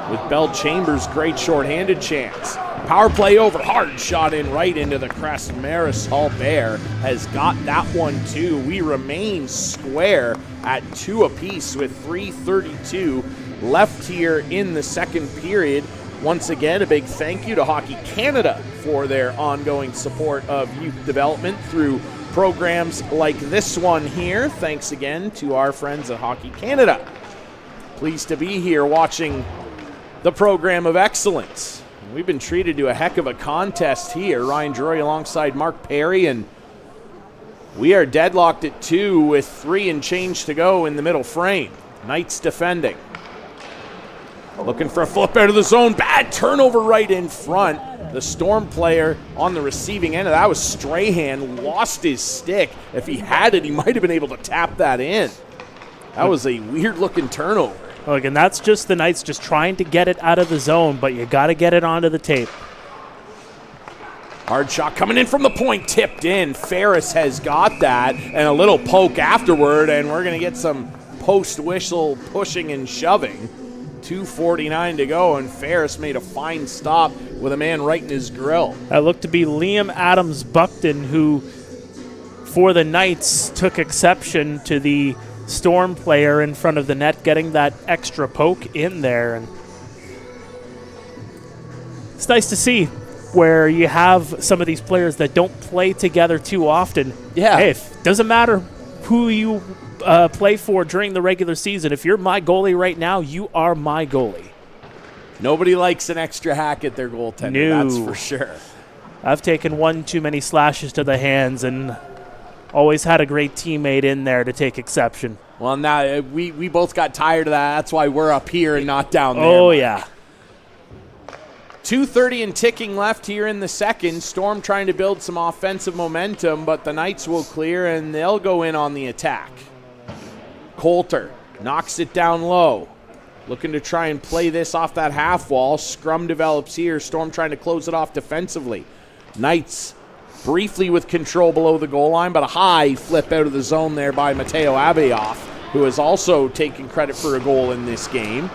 with Bell Chambers' great shorthanded chance. Power play over, hard shot in right into the crest. Marisol Bear has got that one too. We remain square at 2 apiece with 3:32 left here in the second period. Once again, a big thank you to Hockey Canada for their ongoing support of youth development through programs like this one here. Thanks again to our friends at Hockey Canada. Pleased to be here watching the Program of Excellence. We've been treated to a heck of a contest here. Ryan Drury alongside Mark Perry, and we are deadlocked at 2 with 3 and change to go in the middle frame. Knights defending. Looking for a flip out of the zone. Bad turnover right in front. The Storm player on the receiving end of that was Strahan. Lost his stick. If he had it, he might have been able to tap that in. That was a weird-looking turnover. Well, again, that's just the Knights just trying to get it out of the zone, but you got to get it onto the tape. Hard shot coming in from the point, tipped in. Ferris has got that, and a little poke afterward, and we're going to get some post-whistle pushing and shoving. 2:49 to go, and Ferris made a fine stop with a man right in his grill. That looked to be Liam Adams-Buckton, who, for the Knights, took exception to the Storm player in front of the net, getting that extra poke in there. And it's nice to see where you have some of these players that don't play together too often. Yeah. Hey, it doesn't matter who you play for during the regular season. If you're my goalie right now, you are my goalie. Nobody likes an extra hack at their goaltender, No. that's for sure. I've taken one too many slashes to the hands and always had a great teammate in there to take exception. Well, now we both got tired of that. That's why we're up here and not down there. Oh, yeah. 2:30 and ticking left here in the second. Storm trying to build some offensive momentum, but the Knights will clear and they'll go in on the attack. Coulter knocks it down low. Looking to try and play this off that half wall. Scrum develops here. Storm trying to close it off defensively. Knights briefly with control below the goal line, but a high flip out of the zone there by Mateo Abeoff, who has also taken credit for a goal in this game.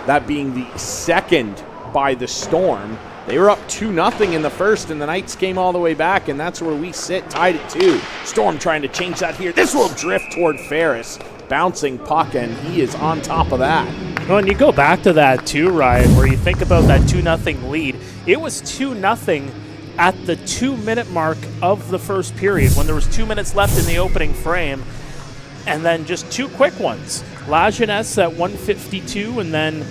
That being the second by the Storm. They were up 2-0 in the first, and the Knights came all the way back, and that's where we sit, tied at 2. Storm trying to change that here. This will drift toward Ferris. Bouncing puck, and he is on top of that. Well, and you go back to that too, Ryan, where you think about that 2-0 lead. It was 2-0 at the 2-minute mark of the first period when there was 2 minutes left in the opening frame, and then just 2 quick ones. Lajeunesse at 1:52, and then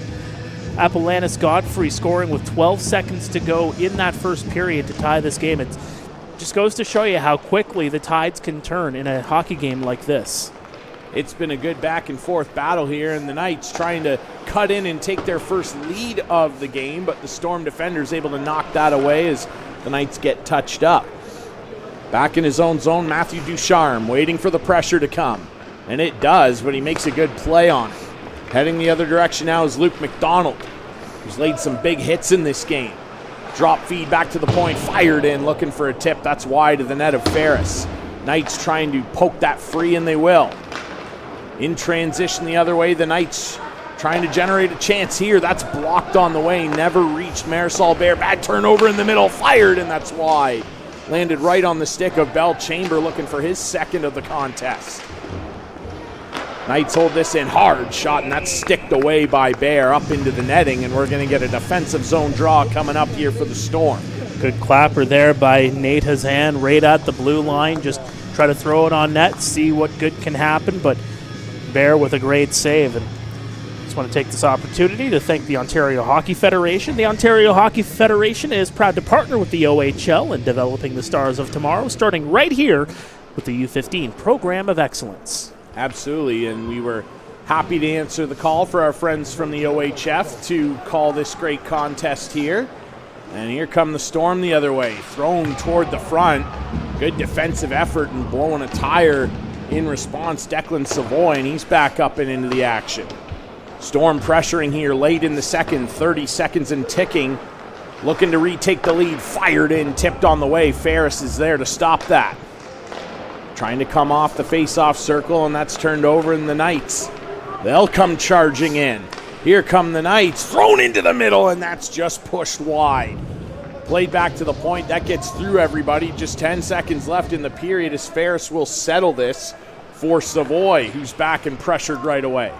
Apollanis Godfrey scoring with 12 seconds to go in that first period to tie this game. It just goes to show you how quickly the tides can turn in a hockey game like this. It's been a good back and forth battle here, and the Knights trying to cut in and take their first lead of the game, but the Storm defenders able to knock that away as the Knights get touched up. Back in his own zone, Matthew Ducharme waiting for the pressure to come, and it does, but he makes a good play on it. Heading the other direction now is Luke McDonald, who's laid some big hits in this game. Drop feed back to the point, fired in, looking for a tip. That's wide of the net of Ferris. Knights trying to poke that free, and they will. In transition the other way, the Knights trying to generate a chance here. That's blocked on the way, never reached Marisol Bear. Bad turnover in the middle, fired, and that's wide. Landed right on the stick of Bell Chamber, looking for his second of the contest. Knights hold this in, hard shot, and that's sticked away by Bear up into the netting, and we're going to get a defensive zone draw coming up here for the Storm. Good clapper there by Nate Hazan, right at the blue line. Just try to throw it on net, see what good can happen, but Bear with a great save. And just want to take this opportunity to thank the Ontario Hockey Federation. The Ontario Hockey Federation is proud to partner with the OHL in developing the stars of tomorrow, starting right here with the U15 Program of Excellence. Absolutely, and we were happy to answer the call for our friends from the OHF to call this great contest here. And here come the Storm the other way, thrown toward the front. Good defensive effort and blowing a tire in response, Declan Savoy, and he's back up and into the action. Storm pressuring here late in the second, 30 seconds and ticking. Looking to retake the lead, fired in, tipped on the way. Ferris is there to stop that. Trying to come off the face-off circle, and that's turned over in the Knights. They'll come charging in. Here come the Knights, thrown into the middle, and that's just pushed wide. Played back to the point, that gets through everybody. Just 10 seconds left in the period as Ferris will settle this for Savoy, who's back and pressured right away.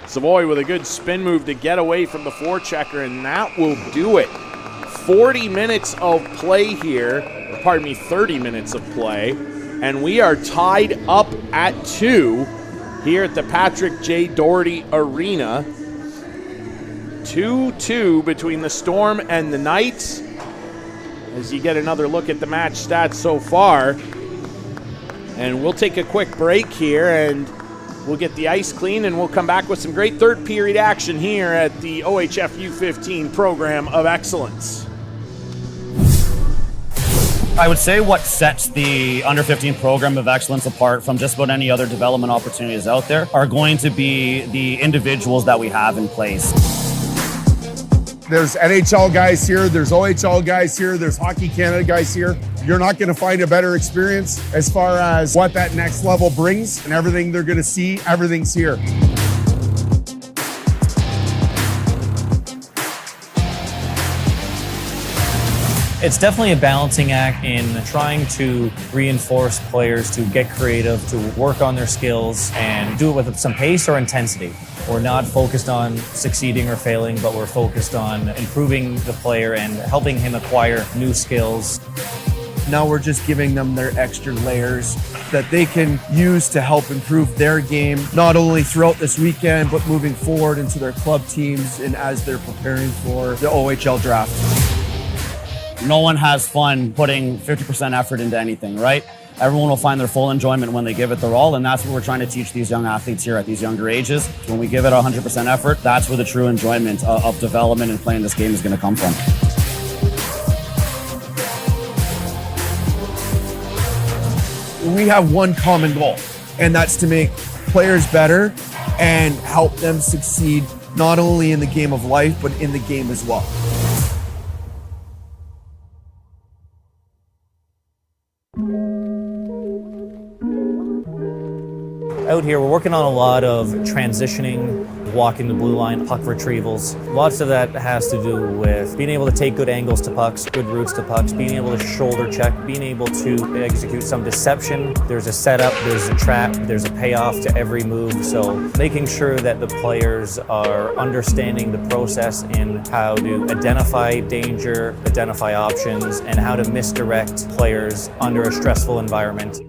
Savoy with a good spin move to get away from the forechecker, and that will do it. 40 minutes of play here, or pardon me, 30 minutes of play. And we are tied up at 2 here at the Patrick J. Doherty Arena. 2-2 between the Storm and the Knights. As you get another look at the match stats so far. And we'll take a quick break here and we'll get the ice clean and we'll come back with some great third period action here at the OHF U15 Program of Excellence. I would say what sets the Under 15 Program of Excellence apart from just about any other development opportunities out there are going to be the individuals that we have in place. There's NHL guys here, there's OHL guys here, there's Hockey Canada guys here. You're not going to find a better experience as far as what that next level brings and everything they're going to see, everything's here. It's definitely a balancing act in trying to reinforce players to get creative, to work on their skills, and do it with some pace or intensity. We're not focused on succeeding or failing, but we're focused on improving the player and helping him acquire new skills. Now we're just giving them their extra layers that they can use to help improve their game, not only throughout this weekend, but moving forward into their club teams and as they're preparing for the OHL draft. No one has fun putting 50% effort into anything, right? Everyone will find their full enjoyment when they give it their all, and that's what we're trying to teach these young athletes here at these younger ages. When we give it 100% effort, that's where the true enjoyment of development and playing this game is going to come from. We have one common goal, and that's to make players better and help them succeed not only in the game of life, but in the game as well. Out here, we're working on a lot of transitioning, walking the blue line, puck retrievals. Lots of that has to do with being able to take good angles to pucks, good routes to pucks, being able to shoulder check, being able to execute some deception. There's a setup, there's a trap, there's a payoff to every move. So making sure that the players are understanding the process in how to identify danger, identify options, and how to misdirect players under a stressful environment.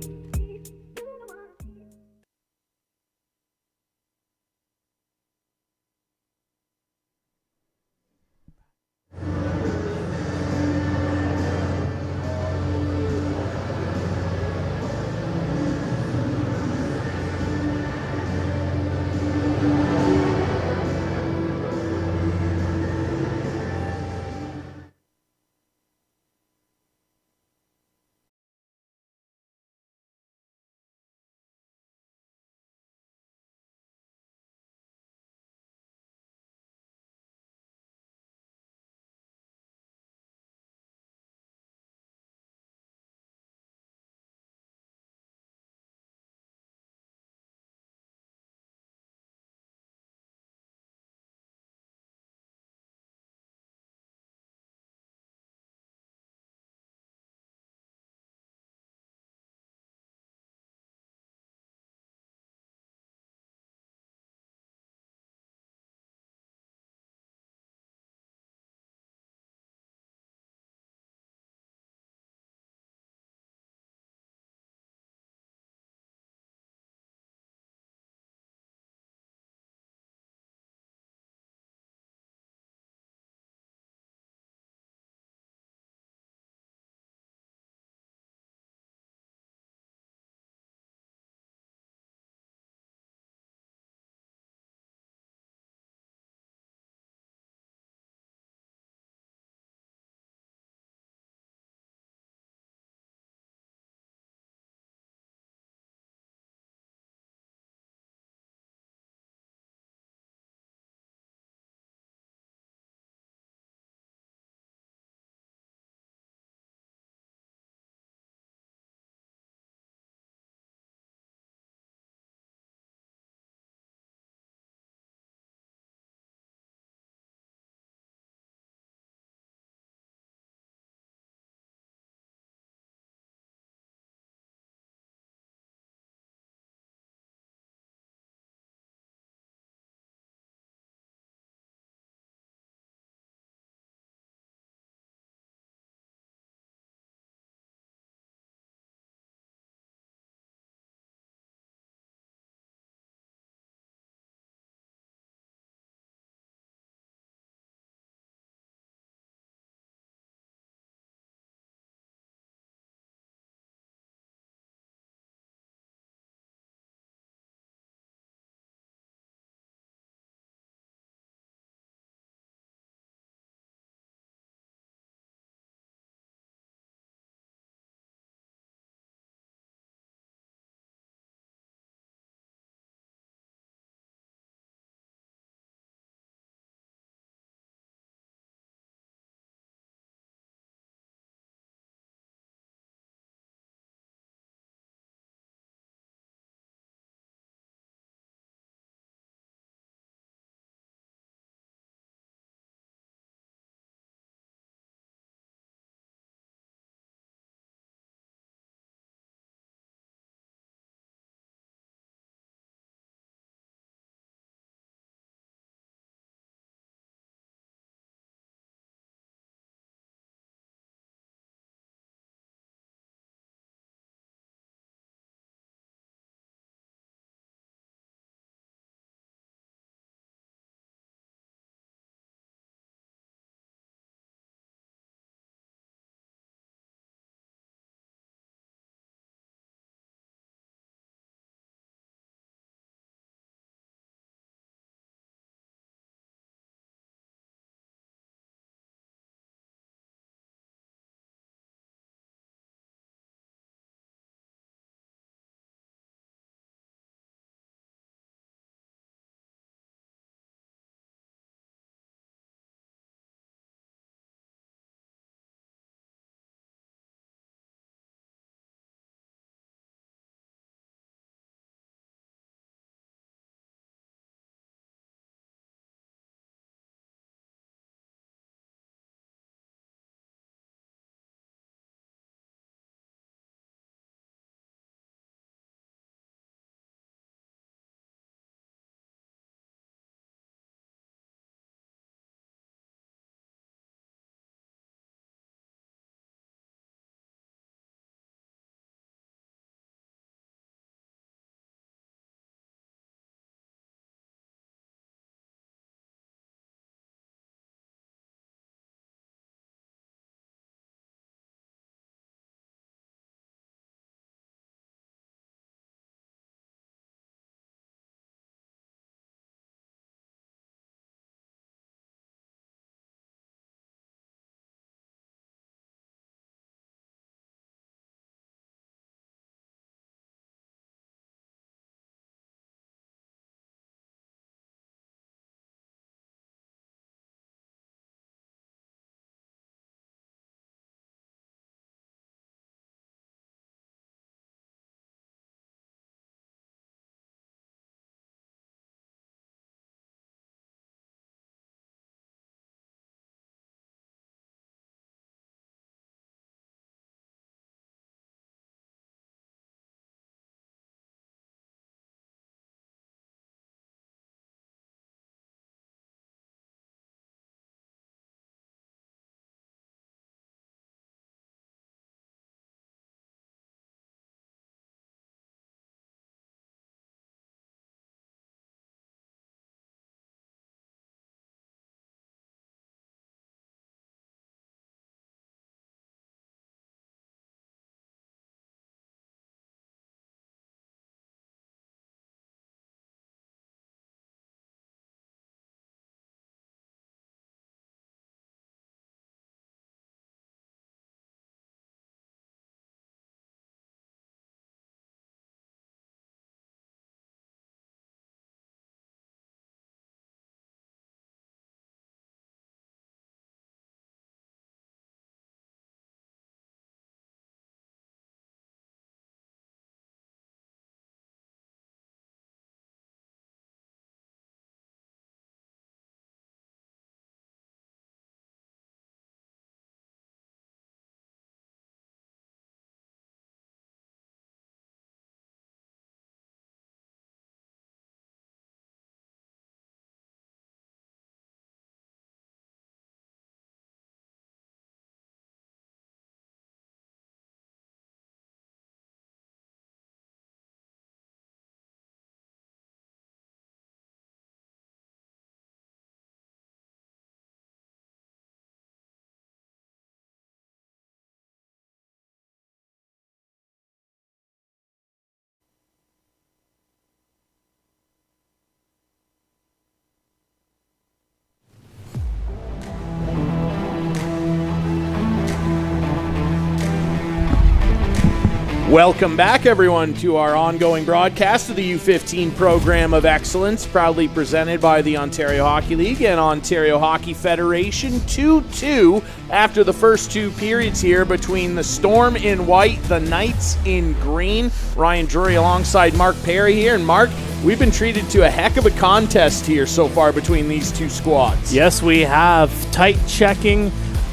Welcome back, everyone, to our ongoing broadcast of the U15 Program of Excellence, proudly presented by the Ontario Hockey League and Ontario Hockey Federation. 2-2 after the first two periods here between the Storm in white, the Knights in green. Ryan Drury alongside Mark Perry here. And Mark, we've been treated to a heck of a contest here so far between these two squads. Yes, we have. Tight checking,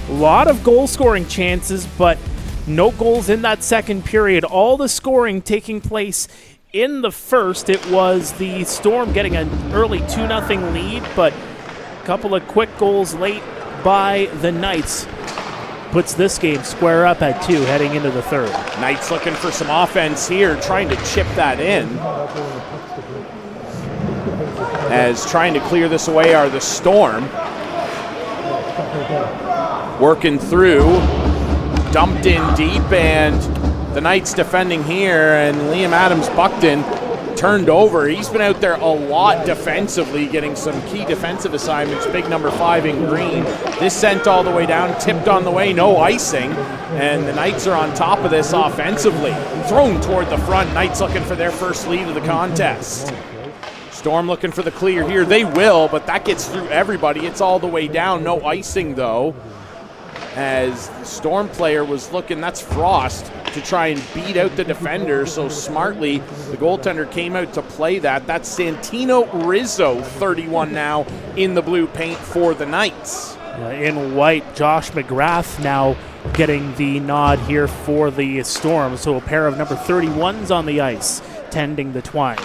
a lot of goal-scoring chances, but no goals in that second period. All the scoring taking place in the first. It was the Storm getting an early 2-0 lead, but a couple of quick goals late by the Knights puts this game square up at 2 heading into the third. Knights looking for some offense here, trying to chip that in. As trying to clear this away are the Storm. Working through. Dumped in deep, and the Knights defending here, and Liam Adams-Buckton turned over. He's been out there a lot defensively, getting some key defensive assignments. Big number 5 in green. This sent all the way down, tipped on the way, no icing, and the Knights are on top of this offensively. Thrown toward the front, Knights looking for their first lead of the contest. Storm looking for the clear here. They will, but that gets through everybody. It's all the way down, no icing though. As the Storm player was looking, that's Frost, to try and beat out the defender. So smartly, the goaltender came out to play that. That's Santino Rizzo, 31 now, in the blue paint for the Knights. In white, Josh McGrath now getting the nod here for the Storm. So a pair of number 31s on the ice, tending the twine.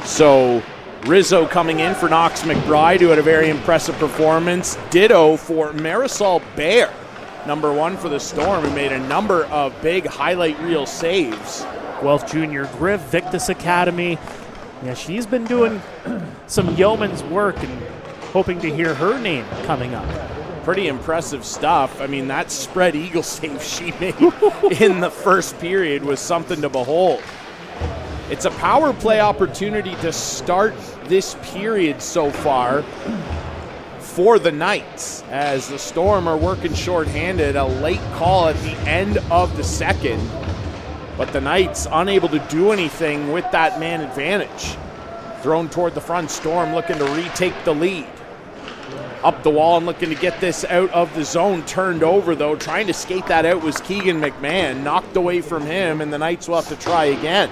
So Rizzo coming in for Knox McBride, who had a very impressive performance. Ditto for Marisol Bear, number 1 for the Storm, who made a number of big highlight reel saves. Guelph Junior Griff, Victus Academy. Yeah, she's been doing some yeoman's work and hoping to hear her name coming up. Pretty impressive stuff. I mean, that spread eagle save she made in the first period was something to behold. It's a power play opportunity to start this period so far for the Knights, as the Storm are working shorthanded. A late call at the end of the second, but the Knights unable to do anything with that man advantage. Thrown toward the front, Storm looking to retake the lead. Up the wall and looking to get this out of the zone. Turned over though, trying to skate that out was Keegan McMahon. Knocked away from him, and the Knights will have to try again.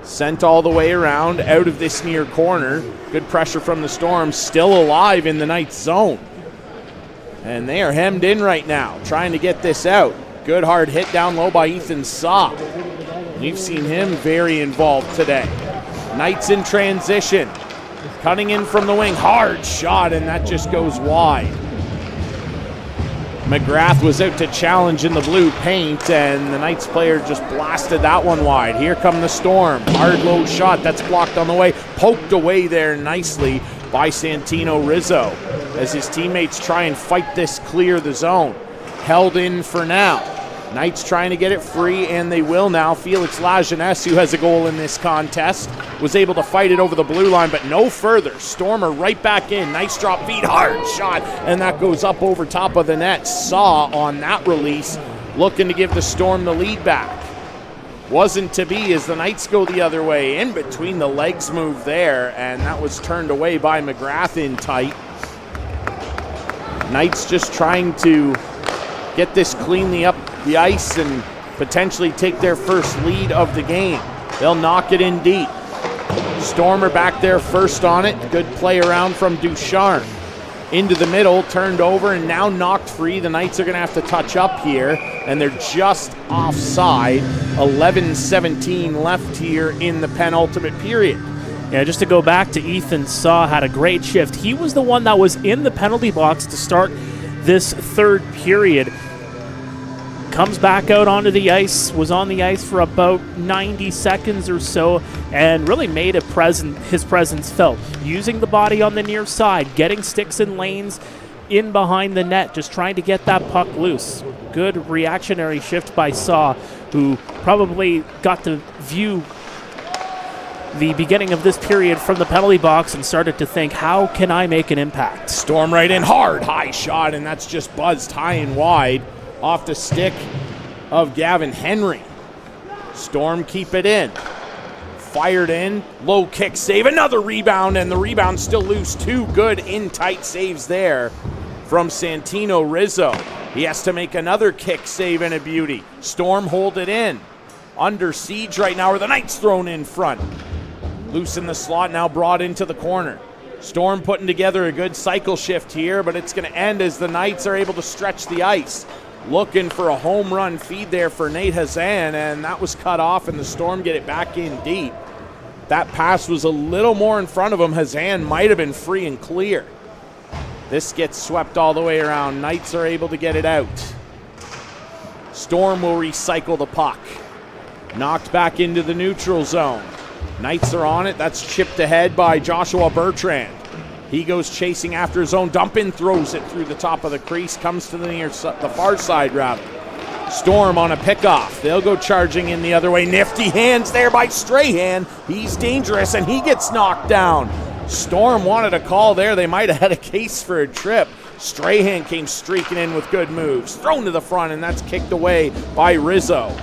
Sent all the way around out of this near corner. Good pressure from the Storm, still alive in the Knights zone. And they are hemmed in right now, trying to get this out. Good hard hit down low by Ethan Saw. We've seen him very involved today. Knights in transition. Cutting in from the wing, hard shot, and that just goes wide. McGrath was out to challenge in the blue paint, and the Knights player just blasted that one wide. Here come the Storm. Hard low shot, that's blocked on the way. Poked away there nicely by Santino Rizzo as his teammates try and fight this clear the zone. Held in for now. Knights trying to get it free, and they will now. Felix Lajeunesse, who has a goal in this contest, was able to fight it over the blue line, but no further. Storm are right back in. Nice drop feed, hard shot, and that goes up over top of the net. Saw on that release, looking to give the Storm the lead back. Wasn't to be as the Knights go the other way. In between the legs move there, and that was turned away by McGrath in tight. Knights just trying to get this cleanly up the ice and potentially take their first lead of the game. They'll knock it in deep. Storm are back there first on it. Good play around from Ducharme. Into the middle, turned over, and now knocked free. The Knights are going to have to touch up here, and they're just offside. 11:17 left here in the penultimate period. Yeah, just to go back to Ethan Saw, had a great shift. He was the one that was in the penalty box to start this third period. Comes back out onto the ice, was on the ice for about 90 seconds or so, and really made his presence felt. Using the body on the near side, getting sticks and lanes in behind the net, just trying to get that puck loose. Good reactionary shift by Saw, who probably got to view the beginning of this period from the penalty box and started to think, how can I make an impact? Storm right in, hard, high shot, and that's just buzzed high and wide. Off the stick of Gavin Henry. Storm keep it in. Fired in, low kick save, another rebound, and the rebound still loose. Two good in tight saves there from Santino Rizzo. He has to make another kick save and a beauty. Storm hold it in. Under siege right now, or the Knights thrown in front. Loose in the slot, now brought into the corner. Storm putting together a good cycle shift here, but it's going to end as the Knights are able to stretch the ice. Looking for a home run feed there for Nate Hazan, and that was cut off, and the Storm get it back in deep. That pass was a little more in front of him. Hazan might have been free and clear. This gets swept all the way around. Knights are able to get it out. Storm will recycle the puck. Knocked back into the neutral zone. Knights are on it. That's chipped ahead by Joshua Bertrand. He goes chasing after his own dump in, throws it through the top of the crease, comes to the far side rather. Storm on a pickoff. They'll go charging in the other way. Nifty hands there by Strahan. He's dangerous and he gets knocked down. Storm wanted a call there. They might have had a case for a trip. Strahan came streaking in with good moves. Thrown to the front, and that's kicked away by Rizzo.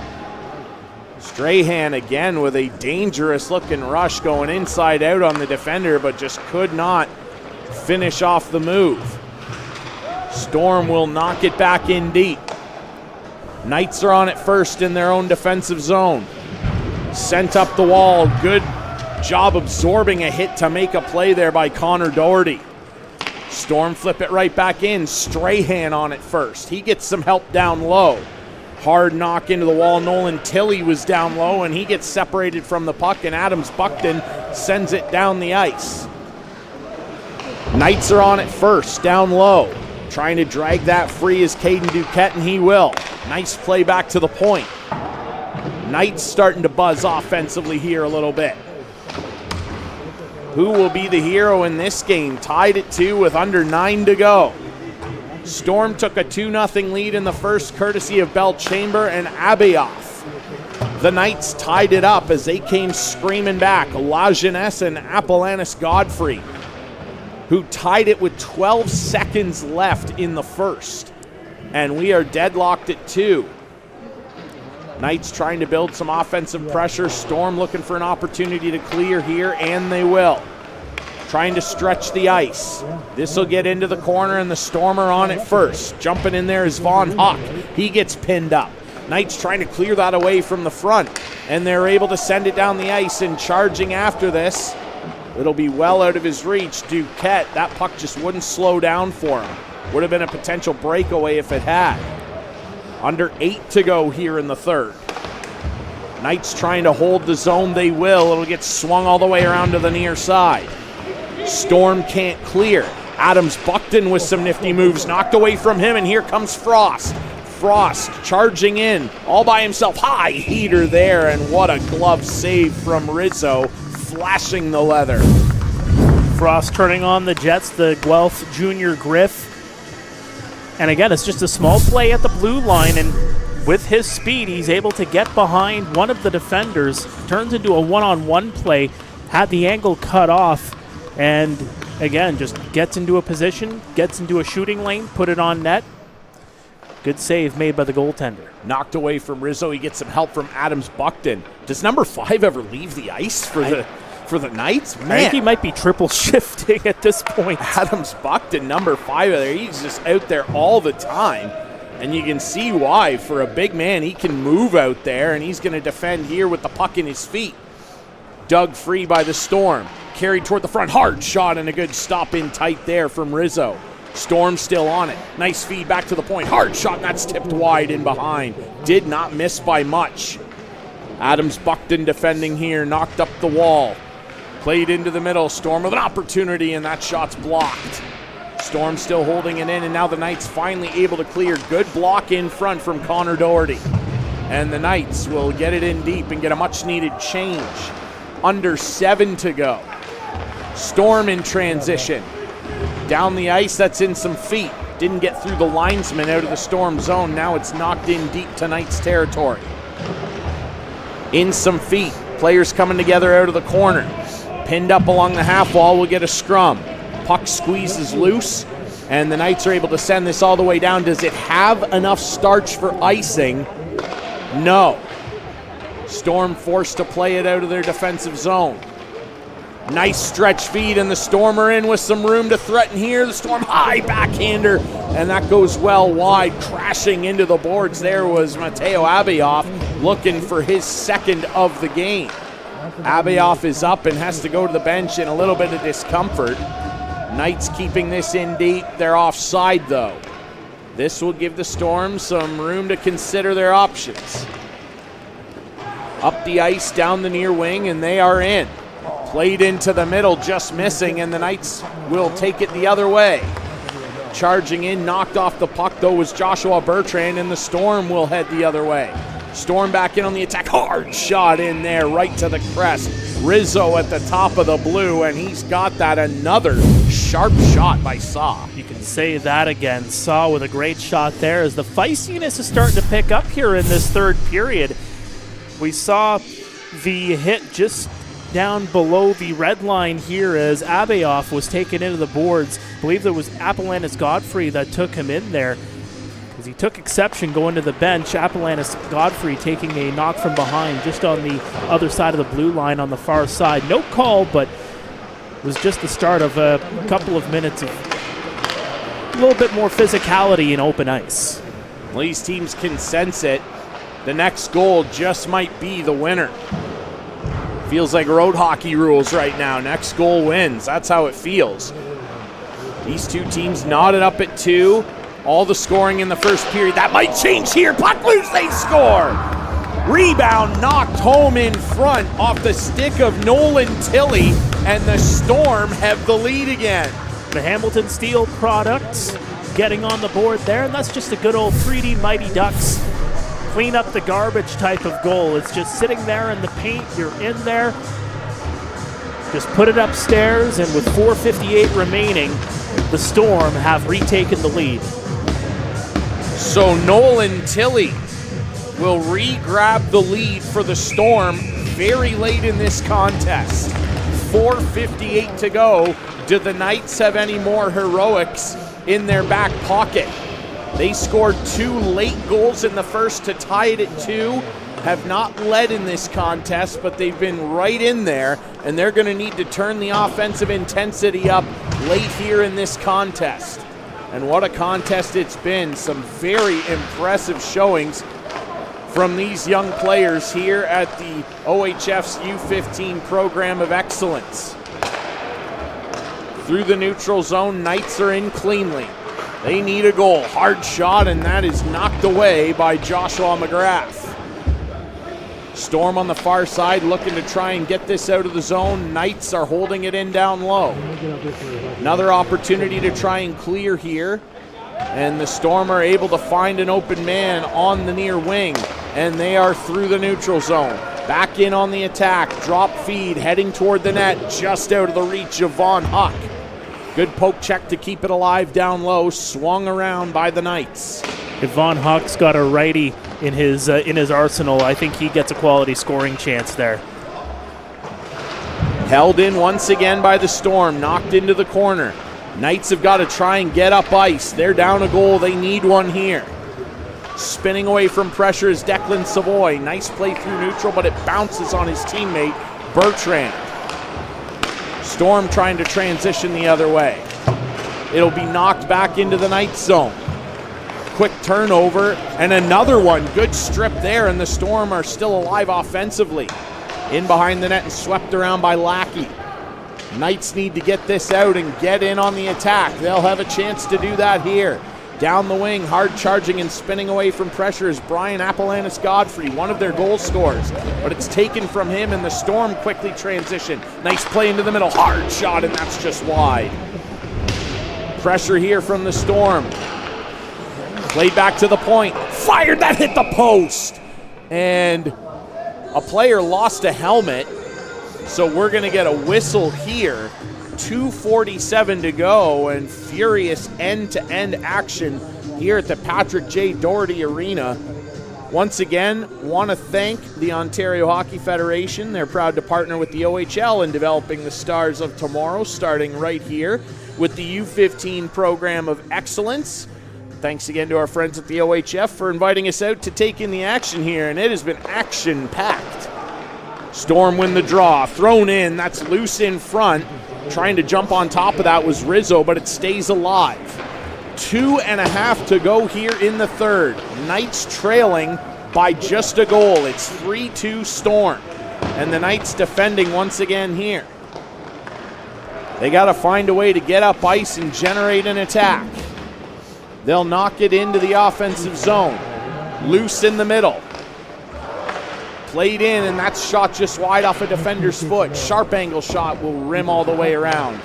Strahan again with a dangerous looking rush going inside out on the defender, but just could not finish off the move. Storm will knock it back in deep. Knights are on it first in their own defensive zone. Sent up the wall. Good job absorbing a hit to make a play there by Connor Doherty. Storm flip it right back in. Strahan on it first. He gets some help down low. Hard knock into the wall. Nolan Tilley was down low, and he gets separated from the puck, and Adams Buckton sends it down the ice. Knights are on it first, down low. Trying to drag that free is Caden Duquette, and he will. Nice play back to the point. Knights starting to buzz offensively here a little bit. Who will be the hero in this game? Tied at 2 with under 9 to go. Storm took a 2-0 lead in the first, courtesy of Bell Chamber and Abayoff. The Knights tied it up as they came screaming back. La Jeunesse and Apollanis Godfrey, who tied it with 12 seconds left in the first. And we are deadlocked at 2. Knights trying to build some offensive pressure. Storm looking for an opportunity to clear here, and they will. Trying to stretch the ice. This will get into the corner, and the Storm are on it first. Jumping in there is Von Huck. He gets pinned up. Knights trying to clear that away from the front, and they're able to send it down the ice, and charging after this, it'll be well out of his reach. Duquette, that puck just wouldn't slow down for him. Would have been a potential breakaway if it had. Under 8 to go here in the third. Knights trying to hold the zone. They will. It'll get swung all the way around to the near side. Storm can't clear. Adams Buckton with some nifty moves. Knocked away from him, and here comes Frost. Frost charging in all by himself. High heater there, and what a glove save from Rizzo, flashing the leather. Frost turning on the Jets, the Guelph Junior Griff. And again, it's just a small play at the blue line, and with his speed, he's able to get behind one of the defenders, turns into a one-on-one play, had the angle cut off, and again, just gets into a position, gets into a shooting lane, put it on net. Good save made by the goaltender. Knocked away from Rizzo. He gets some help from Adams Buckton. Does number 5 ever leave the ice for the Knights? Man, I think he might be triple shifting at this point. Adams Buckton, number 5 there. He's just out there all the time. And you can see why. For a big man, he can move out there, and he's going to defend here with the puck in his feet. Dug free by the Storm. Carried toward the front. Hard shot and a good stop in tight there from Rizzo. Storm still on it. Nice feed back to the point. Hard shot, and that's tipped wide in behind. Did not miss by much. Adams Buckton defending here. Knocked up the wall. Played into the middle. Storm with an opportunity, and that shot's blocked. Storm still holding it in, and now the Knights finally able to clear. Good block in front from Connor Doherty. And the Knights will get it in deep and get a much-needed change. Under 7 to go. Storm in transition. Down the ice, that's in some feet. Didn't get through the linesman out of the Storm zone. Now it's knocked in deep to Knights territory. In some feet. Players coming together out of the corner. Pinned up along the half wall, will get a scrum. Puck squeezes loose, and the Knights are able to send this all the way down. Does it have enough starch for icing? No. Storm forced to play it out of their defensive zone. Nice stretch feed, and the Storm are in with some room to threaten here. The Storm high backhander, and that goes well wide. Crashing into the boards there was Mateo Abayoff, looking for his second of the game. Abayoff is up and has to go to the bench in a little bit of discomfort. Knights keeping this in deep. They're offside, though. This will give the Storm some room to consider their options. Up the ice, down the near wing, and they are in. Played into the middle, just missing, and the Knights will take it the other way. Charging in, knocked off the puck, though, was Joshua Bertrand, and the Storm will head the other way. Storm back in on the attack. Hard shot in there, right to the crest. Rizzo at the top of the blue, and he's got that. Another sharp shot by Saw. You can say that again. Saw with a great shot there as the feistiness is starting to pick up here in this third period. We saw the hit just down below the red line here as Abayoff was taken into the boards. I believe it was Apollanis Godfrey that took him in there because he took exception going to the bench. Apollanis Godfrey taking a knock from behind just on the other side of the blue line on the far side. No call, but it was just the start of a couple of minutes of a little bit more physicality in open ice. Well, these teams can sense it. The next goal just might be the winner. Feels like road hockey rules right now. Next goal wins. That's how it feels. These two teams knotted up at 2. All the scoring in the first period. That might change here. Puck loose, they score. Rebound knocked home in front off the stick of Nolan Tilley, and the Storm have the lead again. The Hamilton Steel products getting on the board there, and that's just a good old 3D Mighty Ducks clean up the garbage type of goal. It's just sitting there in the paint, you're in there, just put it upstairs, and with 4:58 remaining, the Storm have retaken the lead. So Nolan Tilley will re-grab the lead for the Storm very late in this contest. 4:58 to go. Do the Knights have any more heroics in their back pocket? They scored 2 late goals in the first to tie it at 2. Have not led in this contest, but they've been right in there, and they're going to need to turn the offensive intensity up late here in this contest. And what a contest it's been. Some very impressive showings from these young players here at the OHF's U15 Program of Excellence. Through the neutral zone, Knights are in cleanly. They need a goal. Hard shot, and that is knocked away by Joshua McGrath. Storm on the far side looking to try and get this out of the zone. Knights are holding it in down low. Another opportunity to try and clear here. And the Storm are able to find an open man on the near wing. And they are through the neutral zone. Back in on the attack. Drop feed heading toward the net. Just out of the reach of Von Huck. Good poke check to keep it alive down low. Swung around by the Knights. If Von Huck's got a righty in his arsenal, I think he gets a quality scoring chance there. Held in once again by the Storm. Knocked into the corner. Knights have got to try and get up ice. They're down a goal. They need one here. Spinning away from pressure is Declan Savoy. Nice play through neutral, but it bounces on his teammate, Bertrand. Storm trying to transition the other way. It'll be knocked back into the Knights zone. Quick turnover, and another one. Good strip there, and the Storm are still alive offensively. In behind the net and swept around by Lackey. Knights need to get this out and get in on the attack. They'll have a chance to do that here. Down the wing, hard charging and spinning away from pressure is Brian Apollanis Godfrey, one of their goal scorers. But it's taken from him, and the Storm quickly transition. Nice play into the middle, hard shot, and that's just wide. Pressure here from the Storm. Played back to the point, fired, that hit the post. And a player lost a helmet, so we're gonna get a whistle here. 2:47 to go, and furious end-to-end action here at the Patrick J. Doherty Arena. Once again, want to thank the Ontario Hockey Federation. They're proud to partner with the OHL in developing the stars of tomorrow, starting right here with the U15 Program of Excellence. thanks again to our friends at the OHF for inviting us out to take in the action here, and it has been action-packed. Storm win the draw, thrown in, that's loose in front. Trying to jump on top of that was Rizzo, but it stays alive. 2.5 to go here in the third. Knights trailing by just a goal. It's 3-2 Storm. And the Knights defending once again here. They got to find a way to get up ice and generate an attack. They'll knock it into the offensive zone. Loose in the middle. Played in, and that's shot just wide off a defender's foot. Sharp angle shot will rim all the way around.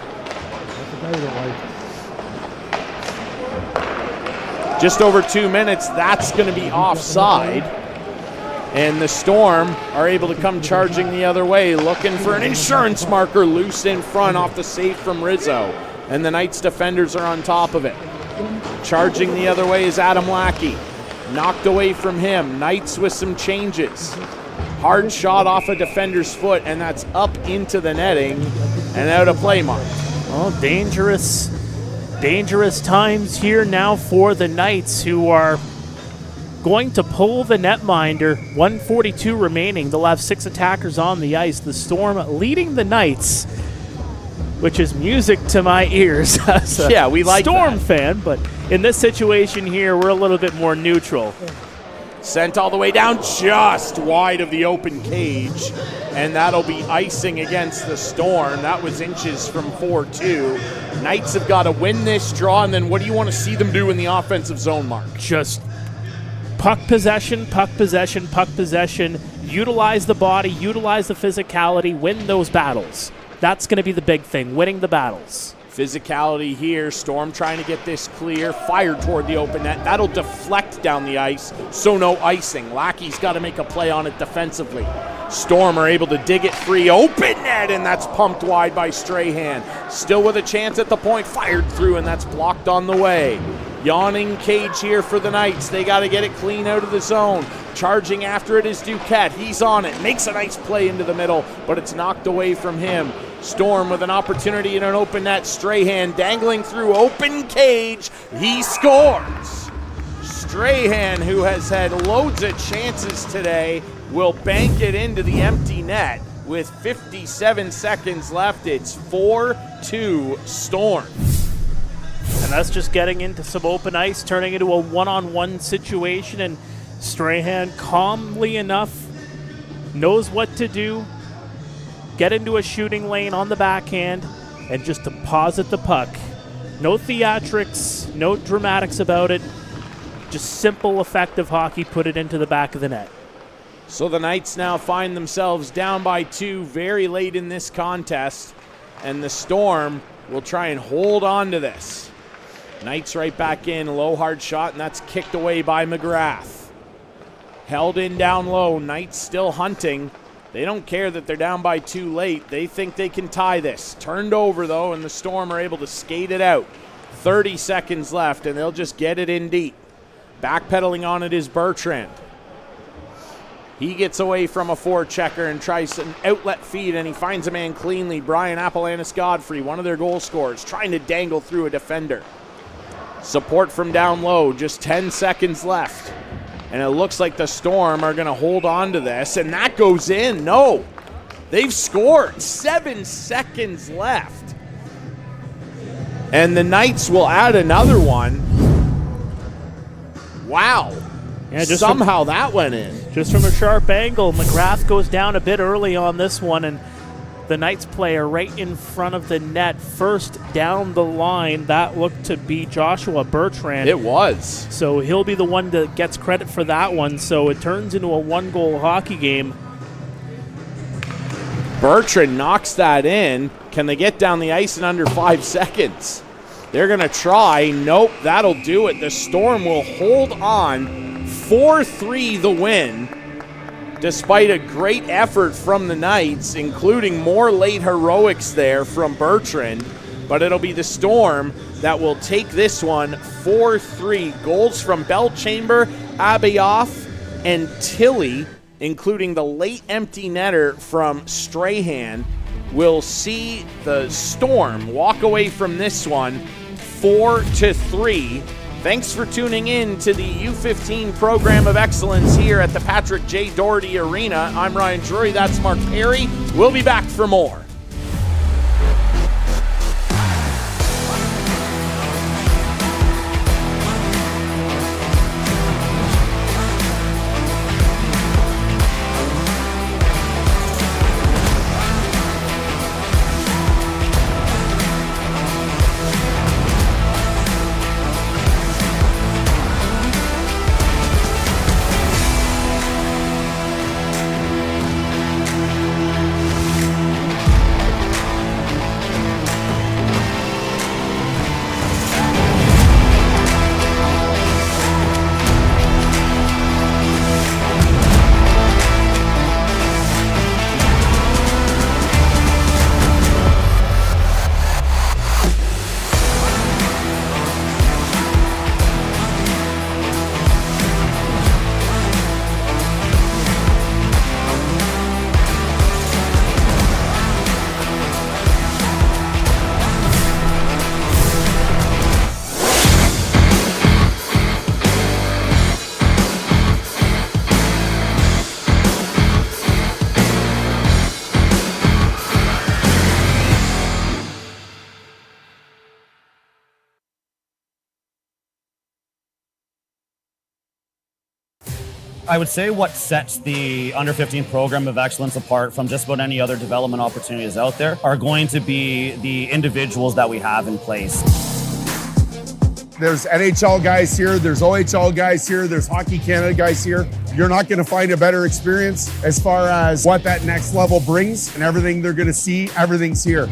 Just over 2 minutes, that's going to be offside. And the Storm are able to come charging the other way, looking for an insurance marker loose in front off the save from Rizzo. And the Knights defenders are on top of it. Charging the other way is Adam Lackey. Knocked away from him. Knights with some changes. Hard shot off a defender's foot, and that's up into the netting and out of play, Mark. Well, dangerous times here now for the Knights, who are going to pull the netminder. 1:42 remaining. They'll have 6 attackers on the ice. The Storm leading the Knights, which is music to my ears as a we like Storm that. fan, but in this situation here, we're a little bit more neutral. Sent all the way down just wide of the open cage, and that'll be icing against the Storm. That was inches from 4-2. Knights have got to win this draw, and then what do you want to see them do in the offensive zone, Mark? Just puck possession, puck possession, puck possession. Utilize the body, utilize the physicality, win those battles. That's going to be the big thing, winning the battles. Physicality here. Storm trying to get this clear. Fired toward the open net. That'll deflect down the ice, so no icing. Lackey's got to make a play on it defensively. Storm are able to dig it free. Open net, and that's pumped wide by Strahan. Still with a chance at the point. Fired through, and that's blocked on the way. Yawning cage here for the Knights. They got to get it clean out of the zone. Charging after it is Duquette. He's on it. Makes a nice play into the middle, but it's knocked away from him. Storm with an opportunity in an open net. Strahan dangling through open cage. He scores. Strahan, who has had loads of chances today, will bank it into the empty net with 57 seconds left. It's 4-2 Storm. And that's just getting into some open ice, turning into a one-on-one situation, and Strahan, calmly enough, knows what to do. Get into a shooting lane on the backhand and just deposit the puck. No theatrics, no dramatics about it. Just simple, effective hockey. Put it into the back of the net. So the Knights now find themselves down by 2 very late in this contest, and the Storm will try and hold on to this. Knights right back in, low hard shot, and that's kicked away by McGrath. Held in down low, Knights still hunting. They don't care that they're down by 2 late. They think they can tie this. Turned over, though, and the Storm are able to skate it out. 30 seconds left, and they'll just get it in deep. Backpedaling on it is Bertrand. He gets away from a forechecker and tries an outlet feed, and he finds a man cleanly. Brian Appalanis-Godfrey, one of their goal scorers, trying to dangle through a defender. Support from down low, just 10 seconds left. And it looks like the Storm are going to hold on to this, and that goes in. No, they've scored. 7 seconds left. And the Knights will add another one. Wow. Yeah, somehow that went in. Just from a sharp angle, McGrath goes down a bit early on this one, and the Knights player right in front of the net, first down the line. That looked to be Joshua Bertrand. It was. So he'll be the one that gets credit for that one. So it turns into a 1-goal hockey game. Bertrand knocks that in. Can they get down the ice in under 5 seconds? They're going to try. Nope, that'll do it. The Storm will hold on. 4-3 the win, despite a great effort from the Knights, including more late heroics there from Bertrand. But it'll be the Storm that will take this one 4-3. Goals from Belchamber, Abayoff, and Tilley, including the late empty netter from Strahan, will see the Storm walk away from this one 4-3. Thanks for tuning in to the U15 Program of Excellence here at the Patrick J. Doherty Arena. I'm Ryan Drury, that's Mark Perry. We'll be back for more. I would say what sets the Under 15 Program of Excellence apart from just about any other development opportunities out there are going to be the individuals that we have in place. There's NHL guys here, there's OHL guys here, there's Hockey Canada guys here. You're not going to find a better experience as far as what that next level brings, and everything they're going to see, everything's here.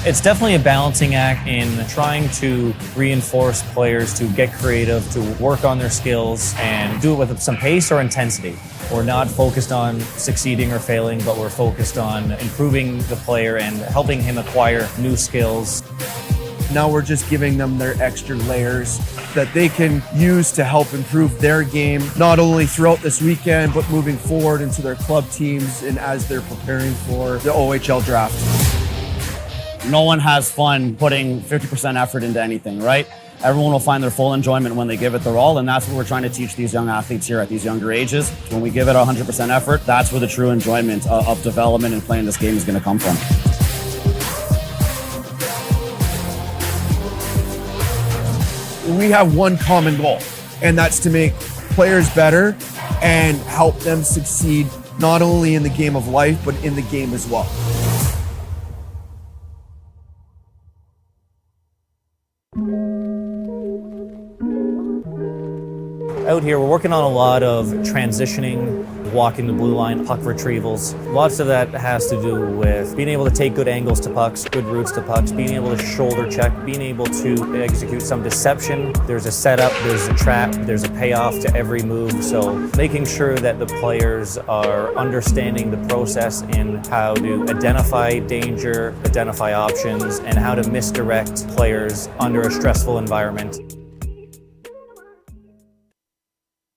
It's definitely a balancing act in trying to reinforce players to get creative, to work on their skills, and do it with some pace or intensity. We're not focused on succeeding or failing, but we're focused on improving the player and helping him acquire new skills. Now we're just giving them their extra layers that they can use to help improve their game, not only throughout this weekend, but moving forward into their club teams and as they're preparing for the OHL draft. No one has fun putting 50% effort into anything, right? Everyone will find their full enjoyment when they give it their all, and that's what we're trying to teach these young athletes here at these younger ages. When we give it 100% effort, that's where the true enjoyment of development and playing this game is going to come from. We have one common goal, and that's to make players better and help them succeed not only in the game of life, but in the game as well. Out here, we're working on a lot of transitioning, walking the blue line, puck retrievals. Lots of that has to do with being able to take good angles to pucks, good routes to pucks, being able to shoulder check, being able to execute some deception. There's a setup, there's a trap, there's a payoff to every move. So making sure that the players are understanding the process in how to identify danger, identify options, and how to misdirect players under a stressful environment.